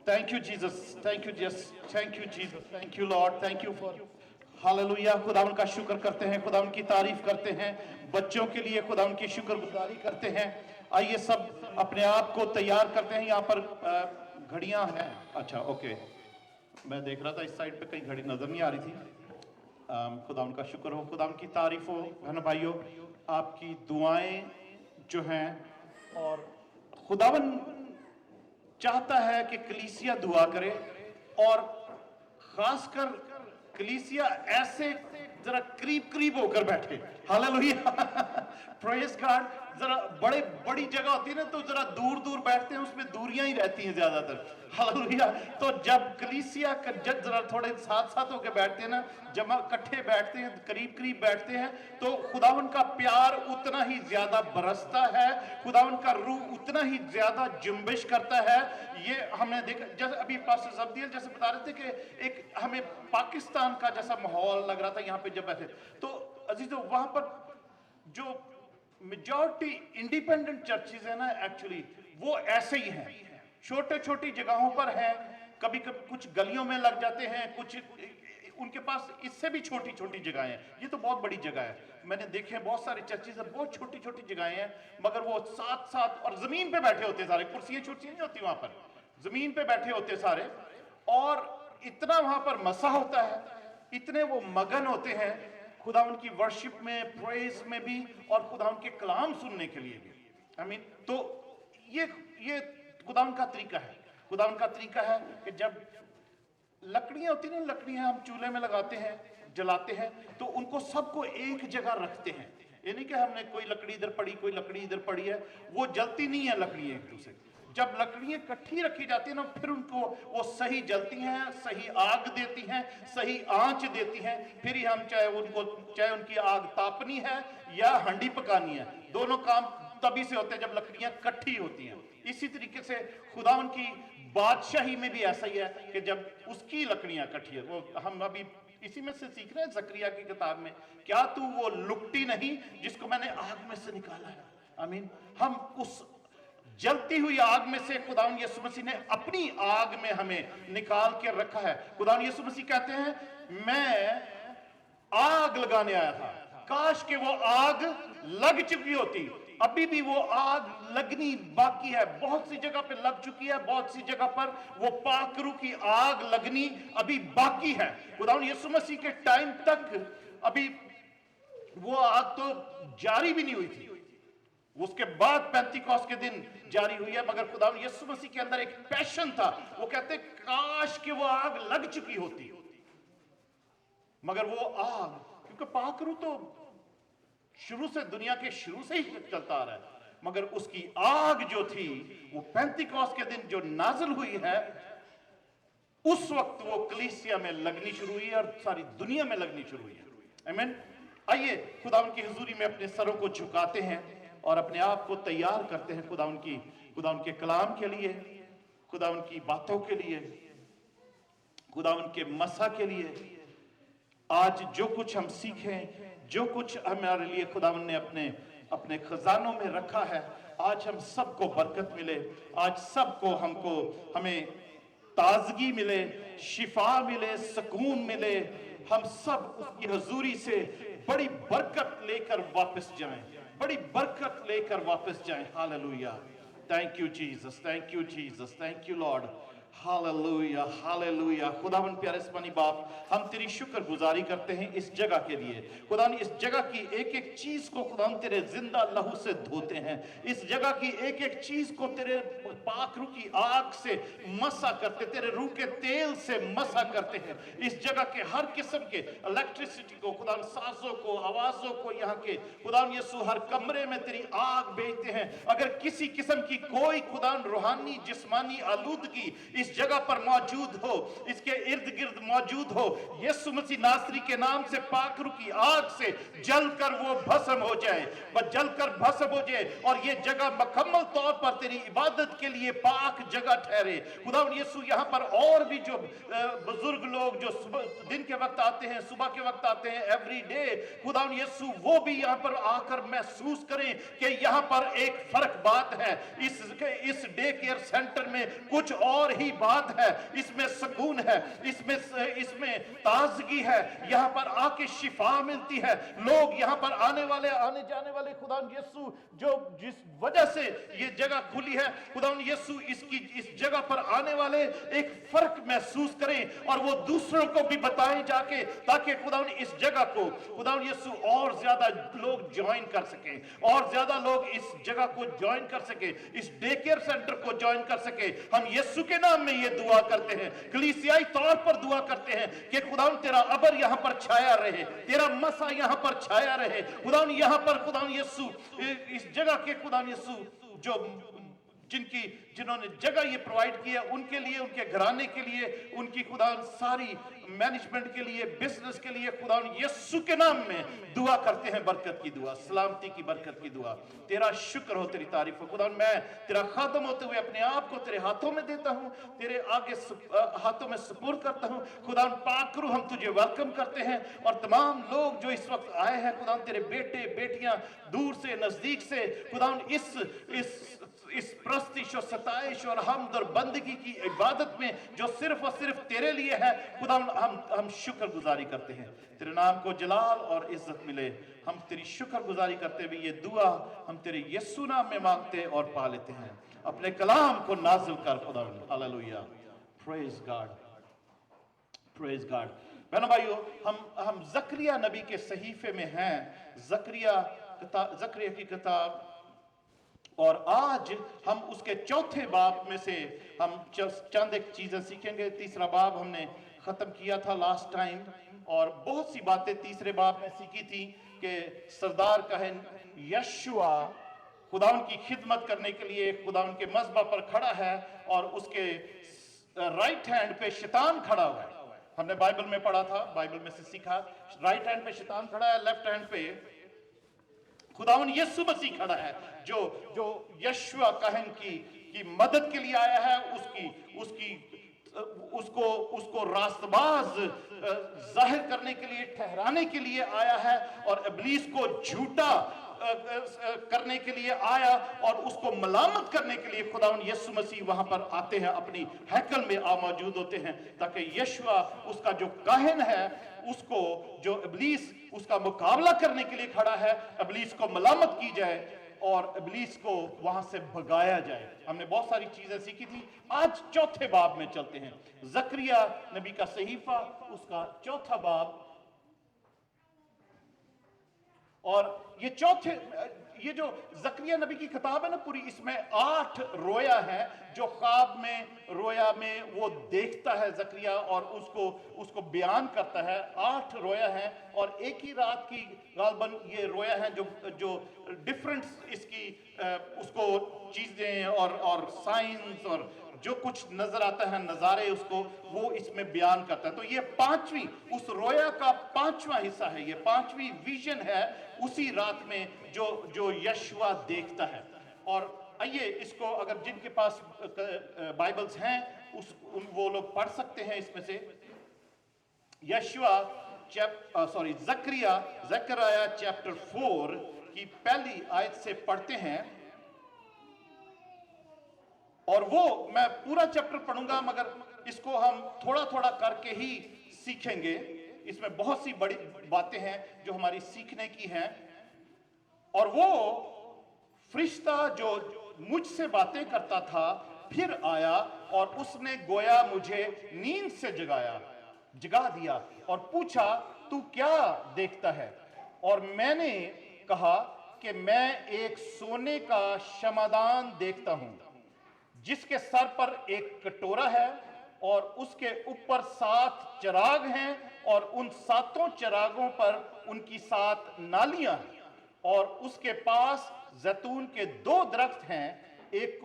Thank you, Jesus. Thank you, Jesus. Thank you, Jesus. Thank you, Lord. Thank you for hallelujah. खुदावन का शुक्र करते हैं, खुदावन की तारीफ करते हैं, बच्चों के लिए खुदावन की शुक्रगुजारी करते हैं। आइए सब अपने आप को तैयार करते हैं। यहाँ पर घड़ियां हैं। अच्छा, ओके, मैं देख रहा था इस साइड पे कहीं घड़ी नजर नहीं आ रही थी। खुदावन का शुक्र हो, खुदावन की तारीफ हो। बहनों भाइयों, आपकी दुआएं जो हैं, और खुदावन चाहता है कि कलीसिया दुआ करे, और खासकर कलीसिया ऐसे जरा करीब करीब होकर बैठे। Hallelujah, praise God. जरा बड़ी जगह होती है ना, तो जरा दूर दूर बैठते हैं, उसमें दूरियां ही रहती हैं ज्यादातर। हालेलुया। तो जब कलीसिया जब जरा थोड़े साथ साथ होकर बैठते हैं ना, जमा इकट्ठे बैठते हैं, करीब करीब बैठते हैं, तो खुदावन का प्यार उतना ही ज्यादा बरसता है, खुदावन का रूह उतना ही ज्यादा जुम्बिश करता है। ये हमने देखा, जैसे अभी पास्टर जब्दियल जैसे बता रहे थे कि एक हमें पाकिस्तान का जैसा माहौल लग रहा था यहाँ पे जब बैठे। तो अजीजों, वहां पर जो मेजॉरिटी इंडिपेंडेंट चर्चेज है ना, एक्चुअली वो ऐसे ही हैं, छोटे छोटी जगहों पर हैं, कभी कभी कुछ गलियों में लग जाते हैं, कुछ उनके पास इससे भी छोटी छोटी जगहें हैं। ये तो बहुत बड़ी जगह है, मैंने देखे हैं बहुत सारे चर्चेज है, बहुत छोटी छोटी जगहें हैं, मगर वो साथ साथ और जमीन पे बैठे होते सारे, कुर्सियां छुर्सियां नहीं होती वहां पर, जमीन पे बैठे होते सारे, और इतना वहां पर मसा होता है, इतने वो मगन होते हैं खुदावन की वर्शिप में, प्रेज में भी, और खुदावन के कलाम सुनने के लिए भी। आई मीन, तो ये खुदावन का तरीका है। खुदावन का तरीका है कि जब लकड़ियां होती ना, लकड़ियां हम चूल्हे में लगाते हैं, जलाते हैं, तो उनको सबको एक जगह रखते हैं। ये नहीं कि हमने कोई लकड़ी इधर पड़ी, कोई लकड़ी इधर पड़ी है, वो जलती नहीं है लकड़ियां एक दूसरे। जब लकड़ियां इकट्ठी रखी जाती है ना, फिर उनको वो सही जलती हैं, सही आग देती हैं, सही आंच देती हैं। फिर ही हम चाहे उनकी आग तापनी है या हंडी पकानी है, दोनों काम तभी से होते हैं जब लकड़ियां इकट्ठी होती हैं। इसी तरीके से खुदावन की बादशाही में भी ऐसा ही है कि जब उसकी लकड़ियां इकट्ठी है, वो हम अभी इसी में से सीख रहे हैं जकरिया की किताब में, क्या तू वो लुकटी नहीं जिसको मैंने आग में से निकाला है। आमीन। हम उस जलती हुई आग में से खुदावन यीशु मसीह ने अपनी आग में हमें निकाल के रखा है। खुदावन यीशु मसीह कहते हैं, मैं आग लगाने आया था, काश के वो आग लग चुकी होती। अभी भी वो आग लगनी बाकी है, बहुत सी जगह पे लग चुकी है, बहुत सी जगह पर वो पाकरू की आग लगनी अभी बाकी है। खुदावन यीशु मसीह के टाइम तक अभी वो आग तो जारी भी नहीं हुई थी, उसके बाद पेंतिकोस्त के दिन जारी हुई है। मगर खुदावन यीशु मसीह के अंदर एक पैशन था, वो कहते काश कि वो आग लग चुकी होती। मगर वो आग, क्योंकि पाकरू तो शुरू से, दुनिया के शुरू से ही चलता आ रहा है, मगर उसकी आग जो थी वो पेंतिकोस्त के दिन जो नाज़िल हुई है, उस वक्त वो कलीसिया में लगनी शुरू हुई है और सारी दुनिया में लगनी शुरू हुई है। आमीन। आइए खुदावन की हुजूरी में अपने सरों को झुकाते हैं और अपने आप को तैयार करते हैं खुदावन के कलाम के लिए, खुदावन की बातों के लिए, खुदावन के मसा के लिए। आज जो कुछ हम सीखें, जो कुछ हमारे लिए खुदावन ने अपने खजानों में रखा है, आज हम सबको बरकत मिले, आज सबको हमें ताजगी मिले, शिफा मिले, सुकून मिले। हम सब उसकी हुजूरी से बड़ी बरकत लेकर वापस जाएं, बड़ी बरकत लेकर वापस जाएं। Hallelujah. Thank you Jesus, thank you Jesus, thank you Lord. Hallelujah, hallelujah. खुदावन प्यारे आसमानी बाप, हम तेरी शुक्र गुजारी करते हैं इस जगह के लिए। खुदावन इस जगह की एक एक चीज को खुदावन तेरे जिंदा लहू से धोते हैं, इस जगह की एक एक चीज को तेरे पाक रूह की आग से मसा करते, तेरे रूह के तेल से मसा करते हैं। इस जगह के हर किस्म के इलेक्ट्रिसिटी को, खुदावन साजों को, आवाजों को, यहाँ के खुदावन यीशु हर कमरे में तेरी आग भेजते हैं। अगर किसी किस्म की कोई खुदावन रूहानी जिस्मानी आलूदगी इस जगह पर मौजूद हो, इसके इर्द गिर्द मौजूद हो, यीशु मसीह नासरी के नाम से पाक रूह की आग से जलकर वो भस्म हो जाए, जलकर भस्म हो जाए, और ये जगह मुकम्मल तौर पर तेरी इबादत के लिए पाक जगह ठहरे। खुदावन यीशु यहाँ पर और भी जो बुजुर्ग लोग जो दिन के वक्त आते हैं, सुबह के वक्त आते हैं, एवरी डे, खुदावन यीशु वो भी यहाँ पर आकर महसूस करें कि यहाँ पर एक फर्क बात है, इस डे केयर सेंटर में कुछ और ही बड़ी बात है, इसमें सुकून है, इसमें ताजगी है, यहाँ पर आके शिफा मिलती है। लोग यहाँ पर आने जाने वाले खुदा यीशु जो जिस वजह से ये जगह खुली है, खुदा यीशु इस जगह पर आने वाले एक फर्क महसूस करें और वो दूसरों को भी बताएं जाके, ताकि खुदा इस जगह को खुदा यीशु और ज्यादा लोग ज्वाइन कर सके, और ज्यादा लोग इस जगह को ज्वाइन कर सके, इस डे केयर सेंटर को ज्वाइन कर सके। हम यीशु के नाम में ये दुआ करते हैं, कलीसियाई तौर पर दुआ करते हैं कि खुदा तेरा अबर यहाँ पर छाया रहे, तेरा मसा यहाँ पर छाया रहे। खुदा यहाँ पर खुदा यीशु इस जगह के खुदा यीशु जो जिन्होंने जगह ये प्रोवाइड की है, उनके लिए, उनके घराने के लिए, उनकी खुदा सारी मैनेजमेंट के लिए, बिजनेस के लिए खुदा यीशु के नाम में दुआ करते हैं, बरकत की दुआ, सलामती की बरकत की दुआ। तेरा शुक्र हो, तेरी तारीफ हो खुदा। मैं तेरा खादम होते हुए अपने आप को तेरे हाथों में देता हूं, तेरे आगे हाथों में सुपुर्द करता हूं। खुदा पाक रूह, हम तुझे वेलकम करते हैं, और तमाम लोग जो इस वक्त आए हैं खुदा, तेरे बेटे बेटियां दूर से नजदीक से खुदा, इस प्रस्तिश और सताइश और हमद और बंदगी की इबादत में जो सिर्फ और सिर्फ तेरे लिए है खुदा, हम शुक्र गुजारी करते हैं। तेरे नाम को जलाल और इज्जत मिले। हम तेरी शुक्र गुजारी करते हुए ये दुआ हम तेरे यीशु नाम में मांगते और पा लेते हैं। अपने कलाम को नाजिल कर खुदा। Hallelujah, praise God, praise God. बहनों भाइयों, हम जकरिया नबी के सहीफे में हैं, जकरिया की किताब, और आज हम उसके चौथे बाब में से हम चंद एक चीजें सीखेंगे। तीसरा बाब हमने खत्म किया था लास्ट टाइम, और बहुत सी बातें तीसरे बाब में सीखी थी कि सरदार कहन यशुआ खुदा की खिदमत करने के लिए खुदा के मज़बा पर खड़ा है, और उसके राइट हैंड पे शैतान खड़ा हुआ है। हमने बाइबल में पढ़ा था, बाइबल में से सीखा, राइट हैंड पे शैतान खड़ा है, लेफ्ट हैंड पे खुदावन यीशु मसीह खड़ा है, जो यशुआ कहन की मदद के लिए आया है, उसको रास्तबाज जाहिर करने के लिए, ठहराने के लिए आया है, और इब्लीस को झूठा करने के लिए आया, और उसको मलामत करने के लिए खुदावन यीशु मसीह वहां पर आते हैं, अपनी हैकल में मौजूद होते हैं, ताकि यशुआ उसका जो काहिन है, उसको जो इब्लीस उसका मुकाबला करने के लिए खड़ा है, इब्लीस को मलामत की जाए और इब्लीस को वहां से भगाया जाए। हमने बहुत सारी चीजें सीखी थी। आज चौथे बाब में चलते हैं, जकरिया नबी का सहीफा, उसका चौथा बाब। और ये जो जकरिया नबी की किताब है ना पूरी, इसमें 8 रोया है जो ख्वाब में, रोया में वो देखता है जकरिया, और उसको बयान करता है। 8 रोया है, और एक ही रात की गालबन ये रोया है जो डिफरेंट इसकी उसको चीजें और साइंस और जो कुछ नजर आता है, नजारे, उसको वो इसमें बयान करता है। तो ये 5वीं, उस रोया का 5वां हिस्सा है, ये 5वीं विजन है उसी रात में जो यशुआ देखता है। और आइए इसको, अगर जिनके पास बाइबल्स हैं वो लोग पढ़ सकते हैं इसमें से। जकरिया चैप्टर 4 की पहली आयत से पढ़ते हैं, और वो मैं पूरा चैप्टर पढ़ूंगा, मगर इसको हम थोड़ा थोड़ा करके ही सीखेंगे। इसमें बहुत सी बड़ी बातें हैं जो हमारी सीखने की हैं। और वो फरिश्ता जो मुझसे बातें करता था फिर आया, और उसने गोया मुझे नींद से जगा दिया, और पूछा, तू क्या देखता है? और मैंने कहा कि मैं एक सोने का शमादान देखता हूं, जिसके सर पर एक कटोरा है, और उसके ऊपर 7 चिराग हैं, और उन 7 चिरागों पर उनकी 7 नालियां हैं, और उसके पास जैतून के 2 दरख्त हैं, एक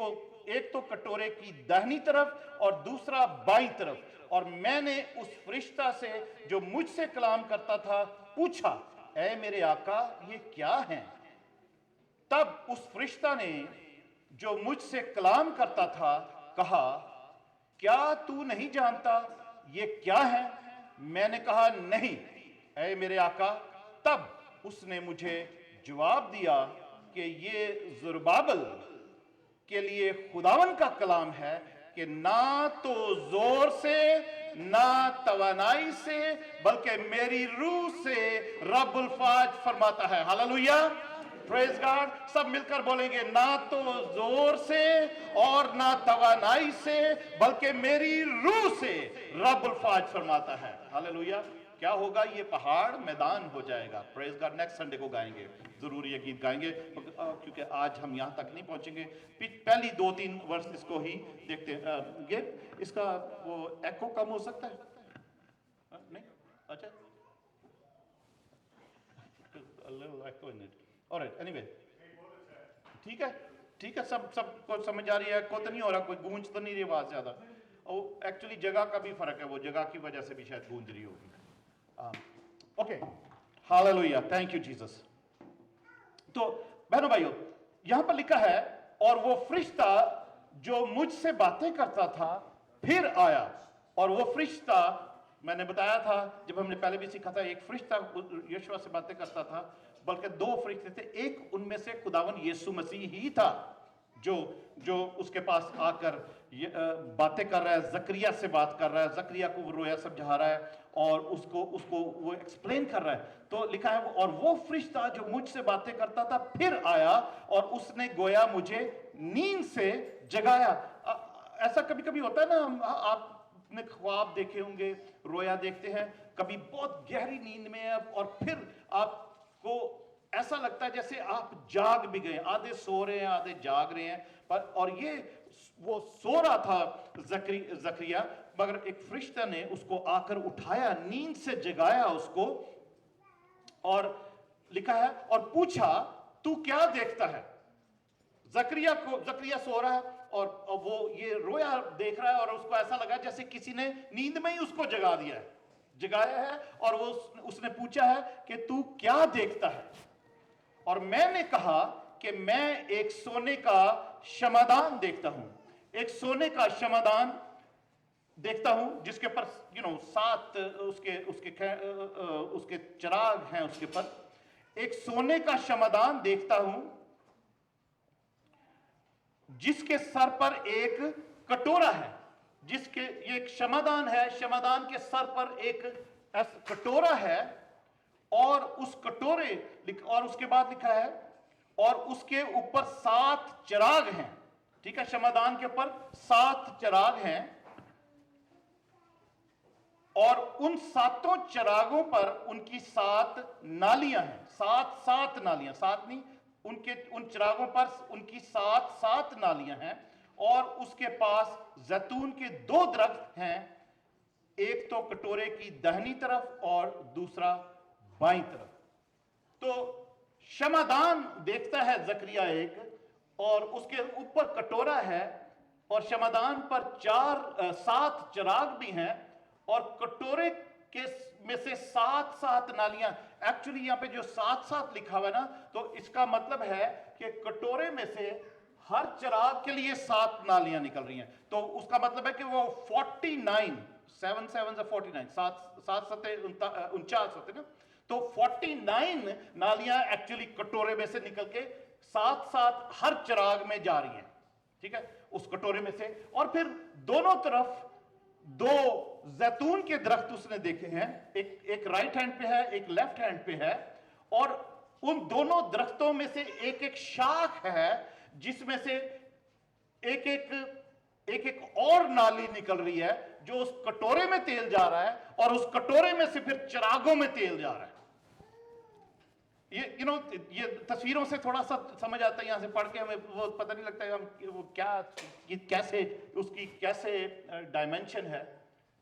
तो कटोरे की दाहिनी तरफ और दूसरा बाईं तरफ। और मैंने उस फरिश्ता से जो मुझसे कलाम करता था पूछा, ऐ मेरे आका, ये क्या है? तब उस फरिश्ता ने जो मुझसे कलाम करता था कहा, क्या तू नहीं जानता ये क्या है? मैंने कहा, नहीं ऐ मेरे आका। तब उसने मुझे जवाब दिया कि ये ज़ुरबाबेल के लिए खुदावन का कलाम है, कि ना तो जोर से ना तवानाई से बल्कि मेरी रूह से रब्बुल फाज फरमाता है। Hallelujah, praise God. सब मिलकर बोलेंगे, ना तो जोर से और ना तवानाई से बल्कि मेरी रूह से रब्बुल फाज फरमाता है। हालेलुया। क्या होगा? ये पहाड़ मैदान हो जाएगा। Praise God. नेक्स्ट संडे को गाएंगे, जरूर ये गीत गाएंगे, क्योंकि आज हम यहाँ तक नहीं पहुंचेंगे। पहली 2-3 वर्ष इसको ही देखते हैं। इसका वो एको कम हो सकता है? नहीं, अच्छा, एको इन इट। ऑलराइट, एनीवे, ठीक है, ठीक है। सबको समझ आ रही है? एको तो नहीं हो रहा, कोई गूंज तो नहीं रही आवाज ज्यादा? और एक्चुअली जगह का भी फर्क है, वो जगह की वजह से भी शायद गूंज रही होगी। Okay, hallelujah, thank you Jesus. तो बहनों भाइयों, यहां पर लिखा है, और वो फरिश्ता जो मुझसे बातें करता था फिर आया। और वो फरिश्ता, मैंने बताया था जब हमने पहले भी सीखा था, एक फरिश्ता यीशु से बातें करता था, बल्कि 2 फरिश्ते थे। एक उनमें से खुदावन यीशु मसीह ही था जो उसके पास आकर बातें कर रहा है, जकरिया से बात कर रहा है, जकरिया को रोया समझा रहा है और उसको वो एक्सप्लेन कर रहा है। तो लिखा है, और वो फरिश्ता जो मुझसे बातें करता था फिर आया और उसने गोया मुझे नींद से जगाया। ऐसा कभी कभी होता है ना, आपने ख्वाब देखे होंगे, रोया देखते हैं, कभी बहुत गहरी नींद में है और फिर आपको ऐसा लगता है जैसे आप जाग भी गए, आधे सो रहे हैं आधे जाग रहे हैं। और ये वो सो रहा था जकरिया, मगर एक फरिश्ता ने उसको आकर उठाया, नींद से जगाया उसको, और लिखा है, और पूछा तू क्या देखता है? जकरिया सो रहा है और वो ये रोया देख रहा है, और उसको ऐसा लगा जैसे किसी ने नींद में ही उसको जगाया है। और वो उसने पूछा है कि तू क्या देखता है? और मैंने कहा कि मैं एक सोने का शमादान देखता हूं। एक सोने का शमादान देखता हूं जिसके पर 7 उसके चिराग हैं उसके पर। एक सोने का शमादान देखता हूं जिसके सर पर एक कटोरा है। जिसके ये एक शमादान है, शमादान के सर पर एक कटोरा है, और उस कटोरे, और उसके बाद लिखा है, और उसके ऊपर 7 चिराग हैं। ठीक है, शमादान के ऊपर 7 चिराग हैं, और उन 7 चिरागों पर उनकी 7 नालियां हैं। 7 नालियां, 7 नहीं, उन चिरागों पर उनकी 7 नालियां हैं। और उसके पास जैतून के 2 दरख्त हैं, एक तो कटोरे की दाहिनी तरफ और दूसरा बाईं तरफ। तो शमादान देखता है जकरिया एक, और उसके ऊपर कटोरा है, और शमादान पर 7 चिराग भी हैं, और कटोरे के में से 7 नालियां। एक्चुअली यहां पे जो 7 लिखा हुआ है ना, तो इसका मतलब है कि कटोरे में से हर चिराग के लिए 7 नालियां निकल रही हैं। तो उसका मतलब है कि वो 49, 7 7 49, 7 7 49 होते ना, तो 49 नालियां एक्चुअली कटोरे में से निकल के 7 हर चिराग में जा रही हैं। ठीक है, उस कटोरे में से। और फिर दोनों तरफ 2 जैतून के दरख्त उसने देखे हैं, एक राइट हैंड पे है, एक लेफ्ट हैंड पे है, और उन दोनों दरख्तों में से एक शाख है जिसमें से एक और नाली निकल रही है, जो उस कटोरे में तेल जा रहा है, और उस कटोरे में से फिर चिरागों में तेल जा रहा है। ये तस्वीरों से थोड़ा सा समझ आता है, यहां से पढ़ के हमें वो पता नहीं लगता है हम वो कैसे डायमेंशन है।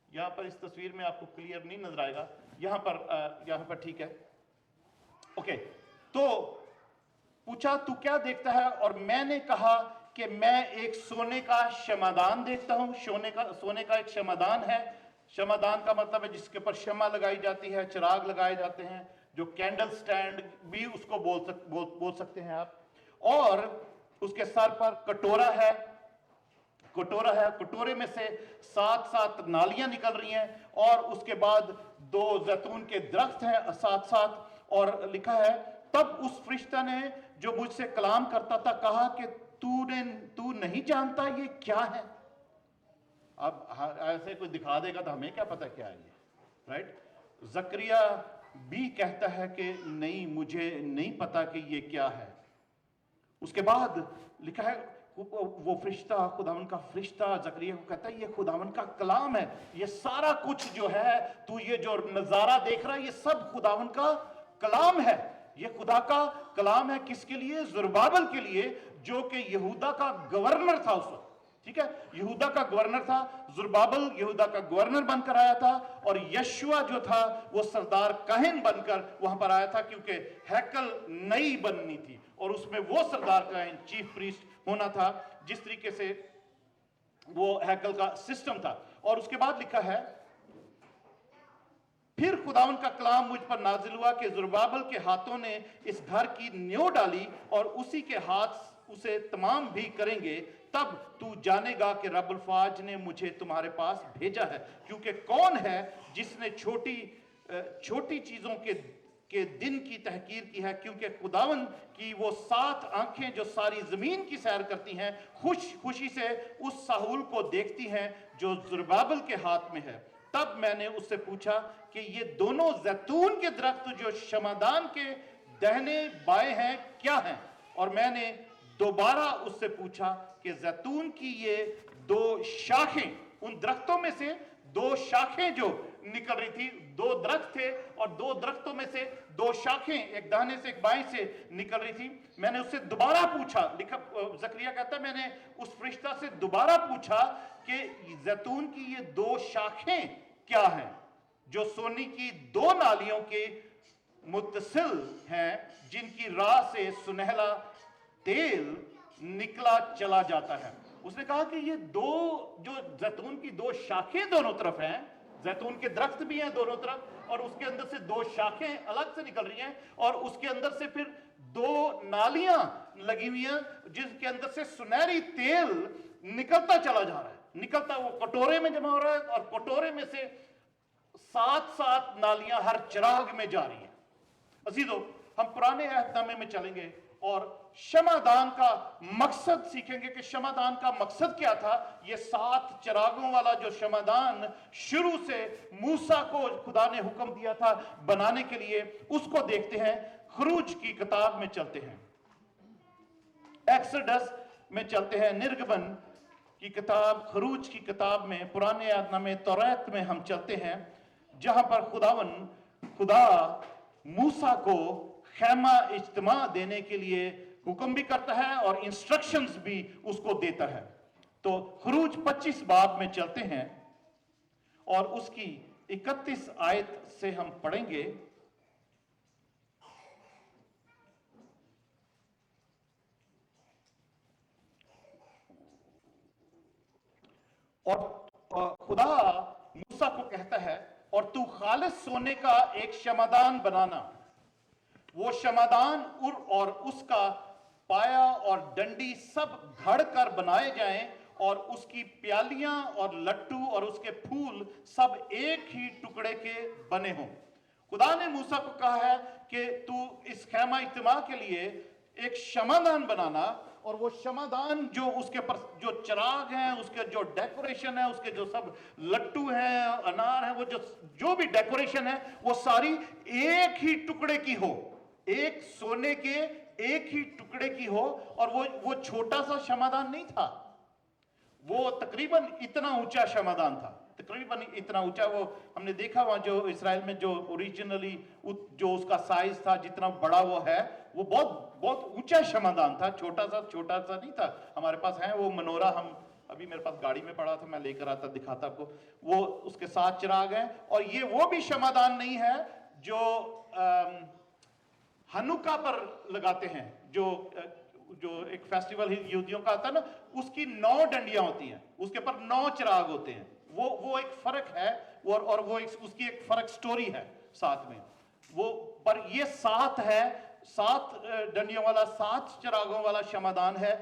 यहां पर इस तस्वीर में आपको क्लियर नहीं नजर आएगा, यहां पर ठीक है। ओके, तो पूछा तू क्या देखता है? और मैंने कहा कि मैं एक सोने का शमादान देखता हूं। सोने का एक शमादान है। शमादान का मतलब है जिसके ऊपर शमा लगाई जाती है, चिराग लगाए जाते हैं, जो कैंडल स्टैंड भी उसको बोल सकते हैं आप। और उसके सर पर कटोरा है, कटोरे में से 7 नालियां निकल रही हैं, और उसके बाद 2 जैतून के दरख्त हैं 7। और लिखा है, तब उस फरिश्ता ने जो मुझसे कलाम करता था कहा कि तू नहीं जानता ये क्या है? अब ऐसे कोई दिखा देगा तो हमें क्या पता क्या है ये, राइट। जकरिया भी कहता है कि नहीं, मुझे नहीं पता कि ये क्या है। उसके बाद लिखा है वो फरिश्ता, खुदावन का फरिश्ता जकरिया को कहता है ये खुदावन का कलाम है, ये सारा कुछ जो है, तू ये जो नजारा देख रहा है, ये सब खुदावन का कलाम है। ये खुदा का कलाम है किसके लिए? ज़ुरबाबेल के लिए, जो कि यहूदा का गवर्नर था उस वक्त, ठीक है, यहूदा का गवर्नर था। ज़ुरबाबेल यहूदा का गवर्नर बनकर आया था, और यशुआ जो था वो सरदार काहिन बनकर वहां पर आया था, क्योंकि हैकल नई बननी थी और उसमें वो सरदार काहिन, चीफ प्रीस्ट होना था, जिस तरीके से वो हैकल का सिस्टम था। और उसके बाद लिखा है, फिर खुदावन का कलाम मुझ पर नाजिल हुआ कि ज़ुरबाबेल के हाथों ने इस घर की नींव डाली और उसी के हाथ उसे तमाम भी करेंगे, तब तू जानेगा कि रब्बुल फाज ने मुझे तुम्हारे पास भेजा है। क्योंकि कौन है जिसने छोटी चीजों के दिन की तहकीर की है, क्योंकि खुदावन की वो 7 आंखें जो सारी जमीन की सैर करती हैं, खुशी से उस साहुल को देखती हैं जो ज़ुरबाबेल के हाथ में है। तब मैंने उससे पूछा कि ये दोनों जैतून के दरख्त जो शमादान के दाहिने बाएं हैं क्या हैं? और मैंने दोबारा उससे पूछा कि जैतून की ये 2 शाखें, उन दरख्तों में से 2 शाखें जो निकल रही थी, 2 दरख्त थे और 2 दरख्तों में से 2 शाखें, एक दाहिने से एक बाएं से निकल रही थी। मैंने उससे दोबारा पूछा, लिखा जकरिया कहता है, मैंने उस फरिश्ता से दोबारा पूछा कि जैतून की ये 2 शाखें क्या हैं जो सोने की 2 नालियों के मुत्तसिल हैं, जिनकी राह से सुनहला तेल निकला चला जाता है। उसने कहा कि ये 2 जो जैतून की 2 शाखें दोनों तरफ हैं, जैतून के दरख्त भी हैं दोनों तरफ, और उसके अंदर से 2 शाखें अलग से निकल रही हैं, और उसके अंदर से फिर 2 नालियां लगी हुई हैं जिसके अंदर से सुनहरी तेल निकलता चला जा रहा है। निकलता वो कटोरे में जमा हो रहा है, और कटोरे में से 7-7 नालियां हर चिराग में जा रही हैं। अजीजों, हम पुराने अहदनामे में चलेंगे और शमादान का मकसद सीखेंगे कि शमादान का मकसद क्या था। ये 7 चिरागों वाला जो शमादान शुरू से मूसा को खुदा ने हुक्म दिया था बनाने के लिए, उसको देखते हैं। खरूज की किताब में चलते हैं, एक्सोडस में चलते हैं, निर्गमन की किताब, खरूज की किताब में, पुराने अहदनामे तौरात में हम चलते हैं, जहां पर खुदा मूसा को खैमा इज्तिमा देने के लिए हुक्म भी करता है और इंस्ट्रक्शंस भी उसको देता है। तो खरूज 25 बाब में चलते हैं और उसकी 31 आयत से हम पढ़ेंगे। और खुदा मूसा को कहता है, और तू खालिस सोने का एक शमादान बनाना, वो शमादान और उसका पाया और डंडी सब घड़ कर बनाए जाएं, और उसकी प्यालियां और लट्टू और उसके फूल सब एक ही टुकड़े के बने हों। खुदा ने मूसा को कहा है कि तू इस खैमा इज्तिमा के लिए एक शमादान बनाना, और वो शमादान जो उसके पर जो चिराग हैं, उसके जो डेकोरेशन है, उसके जो सब लट्टू हैं, अनार हैं, वो जो भी डेकोरेशन है, वो सारी एक ही टुकड़े की हो, एक सोने के एक ही टुकड़े की हो। और वो छोटा सा शमादान नहीं था, वो तकरीबन इतना ऊंचा शमादान था, तकरीबन इतना ऊंचा। वो हमने देखा वहां जो इस्राएल में जो ओरिजिनली जो उसका साइज था, जितना बड़ा वो है, वो बहुत बहुत ऊंचा शमादान था, छोटा सा नहीं था। हमारे पास है वो मनोरा, हम अभी मेरे पास गाड़ी में पड़ा था, मैं लेकर आता, दिखाता आपको। वो उसके 7 चिराग हैं, और ये वो भी शमादान नहीं है जो हनुका पर लगाते हैं, जो एक फेस्टिवल यहूदियों का आता है ना, उसकी 9 डंडियां होती हैं, उसके पर 9 चिराग होते हैं। वो एक फर्क है, और वो उसकी एक फर्क स्टोरी है साथ में वो। पर ये 7 है, 7 डंडियों वाला, 7 चिरागों वाला शमादान है,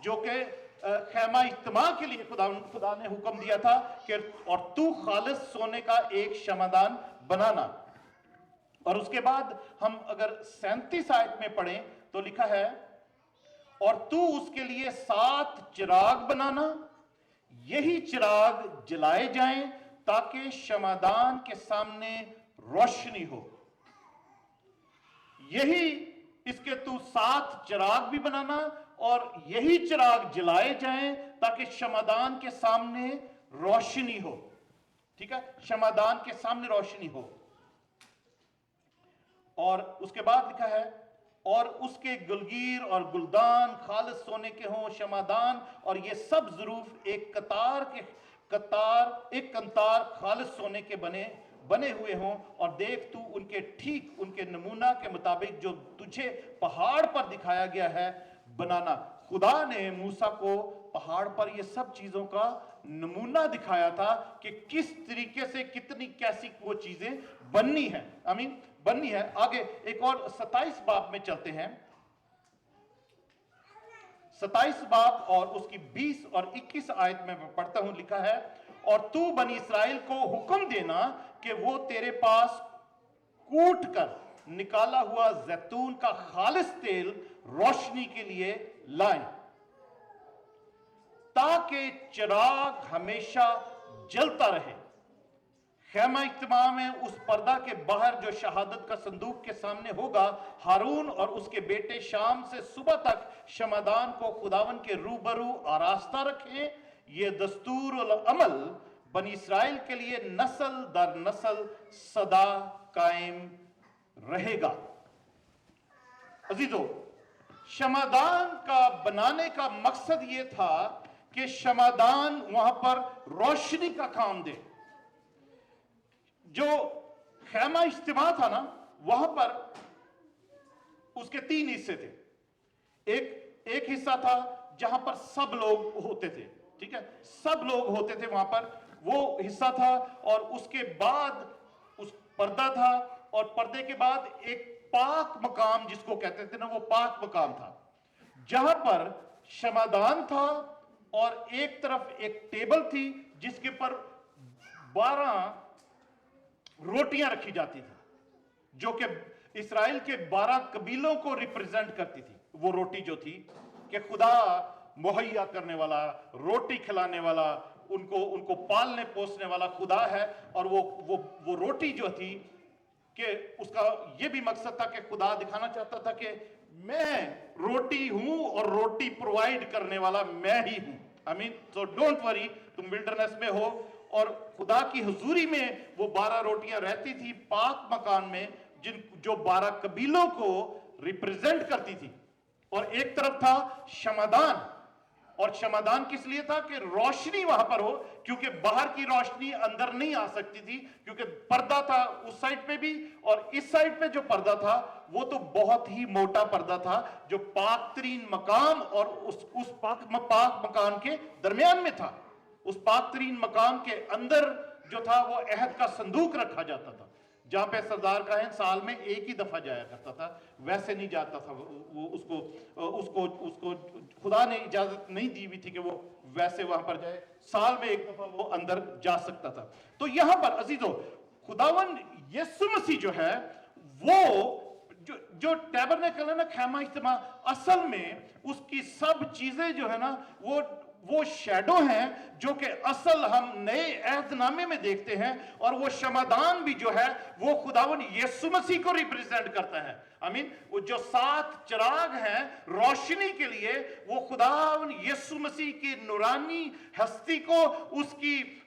जो कि खैमा इज्तिमा के लिए खुदा ने हुक्म दिया था कि और तू खालिस सोने का एक शमादान बनाना। और उसके बाद हम अगर 37 आयत में पढ़ें तो लिखा है, और तू उसके लिए 7 चिराग बनाना, यही चिराग जलाए जाएं ताकि क्षमादान के सामने रोशनी हो। यही इसके तू 7 चिराग भी बनाना और यही चिराग जलाए जाएं ताकि क्षमादान के सामने रोशनी हो। ठीक है, क्षमादान के सामने रोशनी हो। और उसके बाद लिखा है, और उसके गुलगीर और गुलदान खालिस सोने के हों, क्षमादान और ये सब ज़रूफ एक कंतार खालिस सोने के बने हुए हों। और देख तू उनके ठीक उनके नमूना के मुताबिक जो तुझे पहाड़ पर दिखाया गया है बनाना। खुदा ने मूसा को पहाड़ पर ये सब चीजों का नमूना दिखाया था कि किस तरीके से कितनी कैसी वो चीजें बननी है, बननी है। आगे एक और 27 बाब में चलते हैं। 27 बाब और उसकी 20 और 21 आयत में मैं पढ़ता हूं, लिखा है, और तू बनी इस्राएल को हुक्म देना कि वो तेरे पास कूट कर निकाला हुआ जैतून का खालिस तेल रोशनी के लिए लाएं, ताकि चिराग हमेशा जलता रहे। खैमा इज्तिमा में उस पर्दा के बाहर जो शहादत का संदूक के सामने होगा, हारून और उसके बेटे शाम से सुबह तक क्षमादान को खुदावन के रूबरू आरास्ता रखें। ये दस्तूर और अमल बनी इस्राएल के लिए नस्ल दर नस्ल सदा कायम रहेगा। अजीजों, क्षमादान का बनाने का मकसद यह था कि क्षमादान वहां पर रोशनी का काम दे। जो खैमा इज्तिमा था ना, वहां पर उसके 3 हिस्से थे। एक हिस्सा था जहां पर सब लोग होते थे, ठीक है, सब लोग होते थे वहां पर, वो हिस्सा था। और उसके बाद उस पर्दा था, और पर्दे के बाद एक पाक मकाम जिसको कहते थे ना, वो पाक मकाम था जहां पर क्षमादान था। और एक तरफ एक टेबल थी जिसके पर 12 रोटियां रखी जाती थी, जो कि इस्राएल के 12 कबीलों को रिप्रेजेंट करती थी। वो रोटी जो थी कि खुदा मुहैया करने वाला, रोटी खिलाने वाला, उनको पालने पोसने वाला खुदा है। और वो रोटी जो थी कि उसका ये भी मकसद था कि खुदा दिखाना चाहता था कि मैं रोटी हूं और रोटी प्रोवाइड करने वाला मैं ही हूं। सो डोंट वरी, तुम विल्डरनेस में हो और खुदा की हुजूरी में वो 12 रोटियां रहती थी पाक मकान में, जो 12 कबीलों को रिप्रेजेंट करती थी। और एक तरफ था क्षमादान, और क्षमादान किस लिए था कि रोशनी वहां पर हो, क्योंकि बाहर की रोशनी अंदर नहीं आ सकती थी, क्योंकि पर्दा था उस साइड पे भी, और इस साइड पे जो पर्दा था वो तो बहुत ही मोटा पर्दा था, जो पाक तरीन मकाम और उस पाक मकान के दरमियान में था। उस पाक तरीन मकाम के अंदर जो था वो अहद का संदूक रखा जाता था, जहां पे सरदार काहन साल में एक ही दफा जाया करता था, वैसे नहीं जाता था वो। उसको खुदा ने इजाजत नहीं दी हुई थी कि वो वैसे वहां पर जाए, साल में एक दफा वो अंदर जा सकता था। तो यहां पर अजीजों, खुदावन यीशु मसीह जो है, वो जो टैबरनेकल है ना, खैमा इज्तिमा, असल में उसकी सब चीजें जो है ना, वो शैडो हैं जो कि असल हम नए अहदनामे में देखते हैं। और वो क्षमादान भी जो है वो खुदावन यीशु मसीह को रिप्रेजेंट करता है। वो जो 7 चिराग हैं रोशनी के लिए, वो खुदावन यीशु मसीह की नूरानी हस्ती को,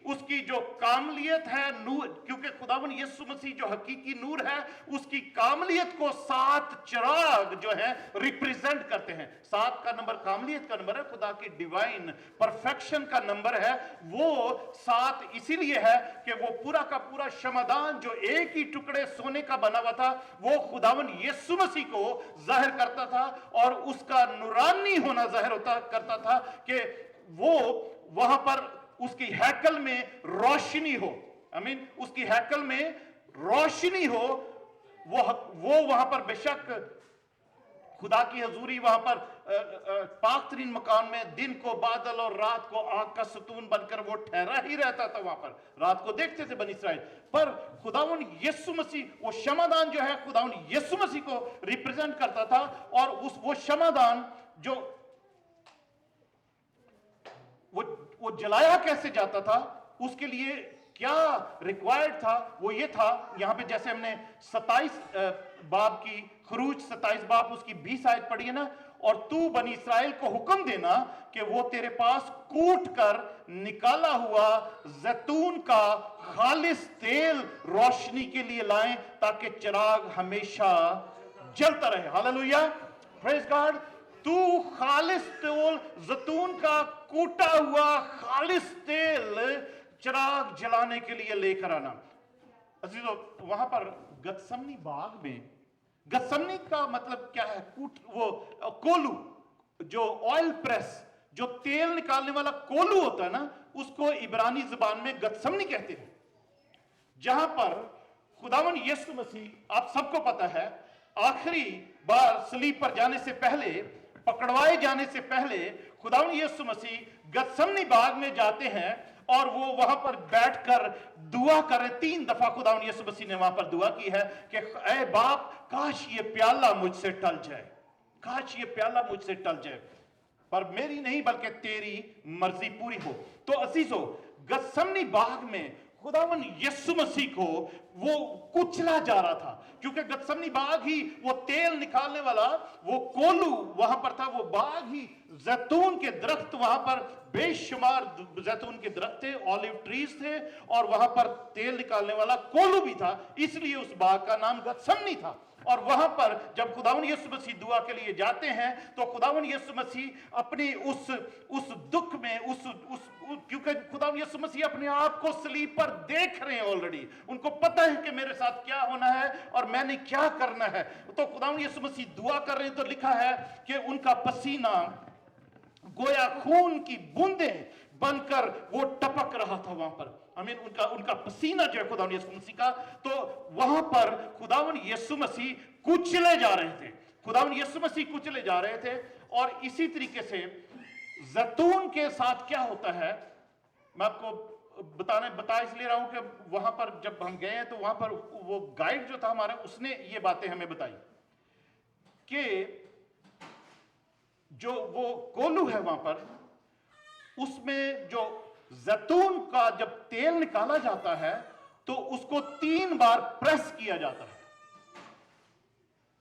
उसकी जो कामलियत है नूर, क्योंकि खुदावन यीशु मसीह जो हकीकी नूर है, उसकी कामलियत को 7 चिराग जो है रिप्रेजेंट करते हैं। 7 का नंबर कामलियत का नंबर है, खुदा की डिवाइन परफेक्शन का नंबर है। वो 7 इसीलिए है कि वो पूरा का पूरा क्षमादान जो एक ही टुकड़े सोने का बना हुआ था, वो खुदावन यीशु मसीह को जाहिर करता था, और उसका नूरानी होना जाहिर करता था कि वो वहां पर उसकी हैकल में रोशनी हो। उसकी हैकल में रोशनी हो। वो वहां पर बेशक खुदा की हजूरी वहां पर पाक तरीन मकान में दिन को बादल और रात को आग का सतून बनकर वो ठहरा ही रहता था। वहां पर रात को देखते थे बनी इस्राएल, पर खुदावन यीशु मसीह, वो क्षमादान जो है खुदावन यीशु मसीह को रिप्रेजेंट करता था। और वो क्षमादान जो वो जलाया कैसे जाता था, उसके लिए क्या रिक्वायर्ड था, वो ये था, यहां पे जैसे हमने 27 बाब की खरूज 27 बाब उसकी 20 आयत पढ़ी है ना, और तू बनी इस्राएल को हुक्म देना कि वो तेरे पास कूट कर निकाला हुआ जैतून का खालिस तेल रोशनी के लिए लाएं, ताकि चिराग हमेशा जलता रहे। Hallelujah, praise God. तू खालिस तेल, जैतून का कूटा हुआ खालिस तेल चिराग जलाने के लिए लेकर आना। अजीजों, वहां पर गतसमनी बाग में, गतसमनी का मतलब क्या है? वो कोलू, जो ऑयल प्रेस, जो तेल निकालने वाला कोलू होता है ना, उसको इब्रानी जुबान में गतसमनी कहते हैं। जहां पर खुदावन यीशु मसीह, आप सबको पता है, आखिरी बार सलीब पर जाने से पहले, पकड़वाए जाने से पहले, खुदावन यीशु मसीह गतसमनी बाग में जाते हैं और वो वहां पर बैठकर दुआ करें। 3 दफा खुदावन यीशु मसीह ने वहां पर दुआ की है कि ऐ बाप, काश ये प्याला मुझसे टल जाए, काश ये प्याला मुझसे टल जाए, पर मेरी नहीं बल्कि तेरी मर्जी पूरी हो। तो अजीजों, गतसमनी बाग में खुदावन यीशु मसीह को वो कुचला जा रहा था, क्योंकि गतसमनी बाग ही वो तेल निकालने वाला वो कोलू वहां पर था, वो बाग ही जैतून के दरख्त, वहां पर बेशुमार जैतून के दरख्त थे, ऑलिव ट्रीज थे, और वहां पर तेल निकालने वाला कोलू भी था, इसलिए उस बाग का नाम गतसमनी था। और वहां पर जब खुदावन यीशु मसीह दुआ के लिए जाते हैं, तो खुदावन यीशु मसीह अपनी उस दुख में, क्योंकि खुदावन यीशु मसीह अपने आप को सलीब पर देख रहे हैं ऑलरेडी, उनको पता है कि मेरे साथ क्या होना है और मैंने क्या करना है। तो खुदावन यीशु मसीह दुआ कर रहे हैं, तो लिखा है कि उनका पसीना गोया खून की बूंदें बनकर वो टपक रहा था वहां पर। आमीन। उनका पसीना जो है खुदावन यीशु मसीह का, तो वहां पर खुदावन यीशु मसीह कुचले जा रहे थे, खुदावन यीशु मसीह कुचले जा रहे थे। और इसी तरीके से जैतून के साथ क्या होता है, मैं आपको बता इसलिए रहा हूं कि वहां पर जब हम गए हैं, तो वहां पर वो गाइड जो था हमारा, उसने ये बातें हमें बताई कि जो वो कोलू है वहां पर, उसमें जो जैतून का जब तेल निकाला जाता है, तो उसको 3 बार प्रेस किया जाता है।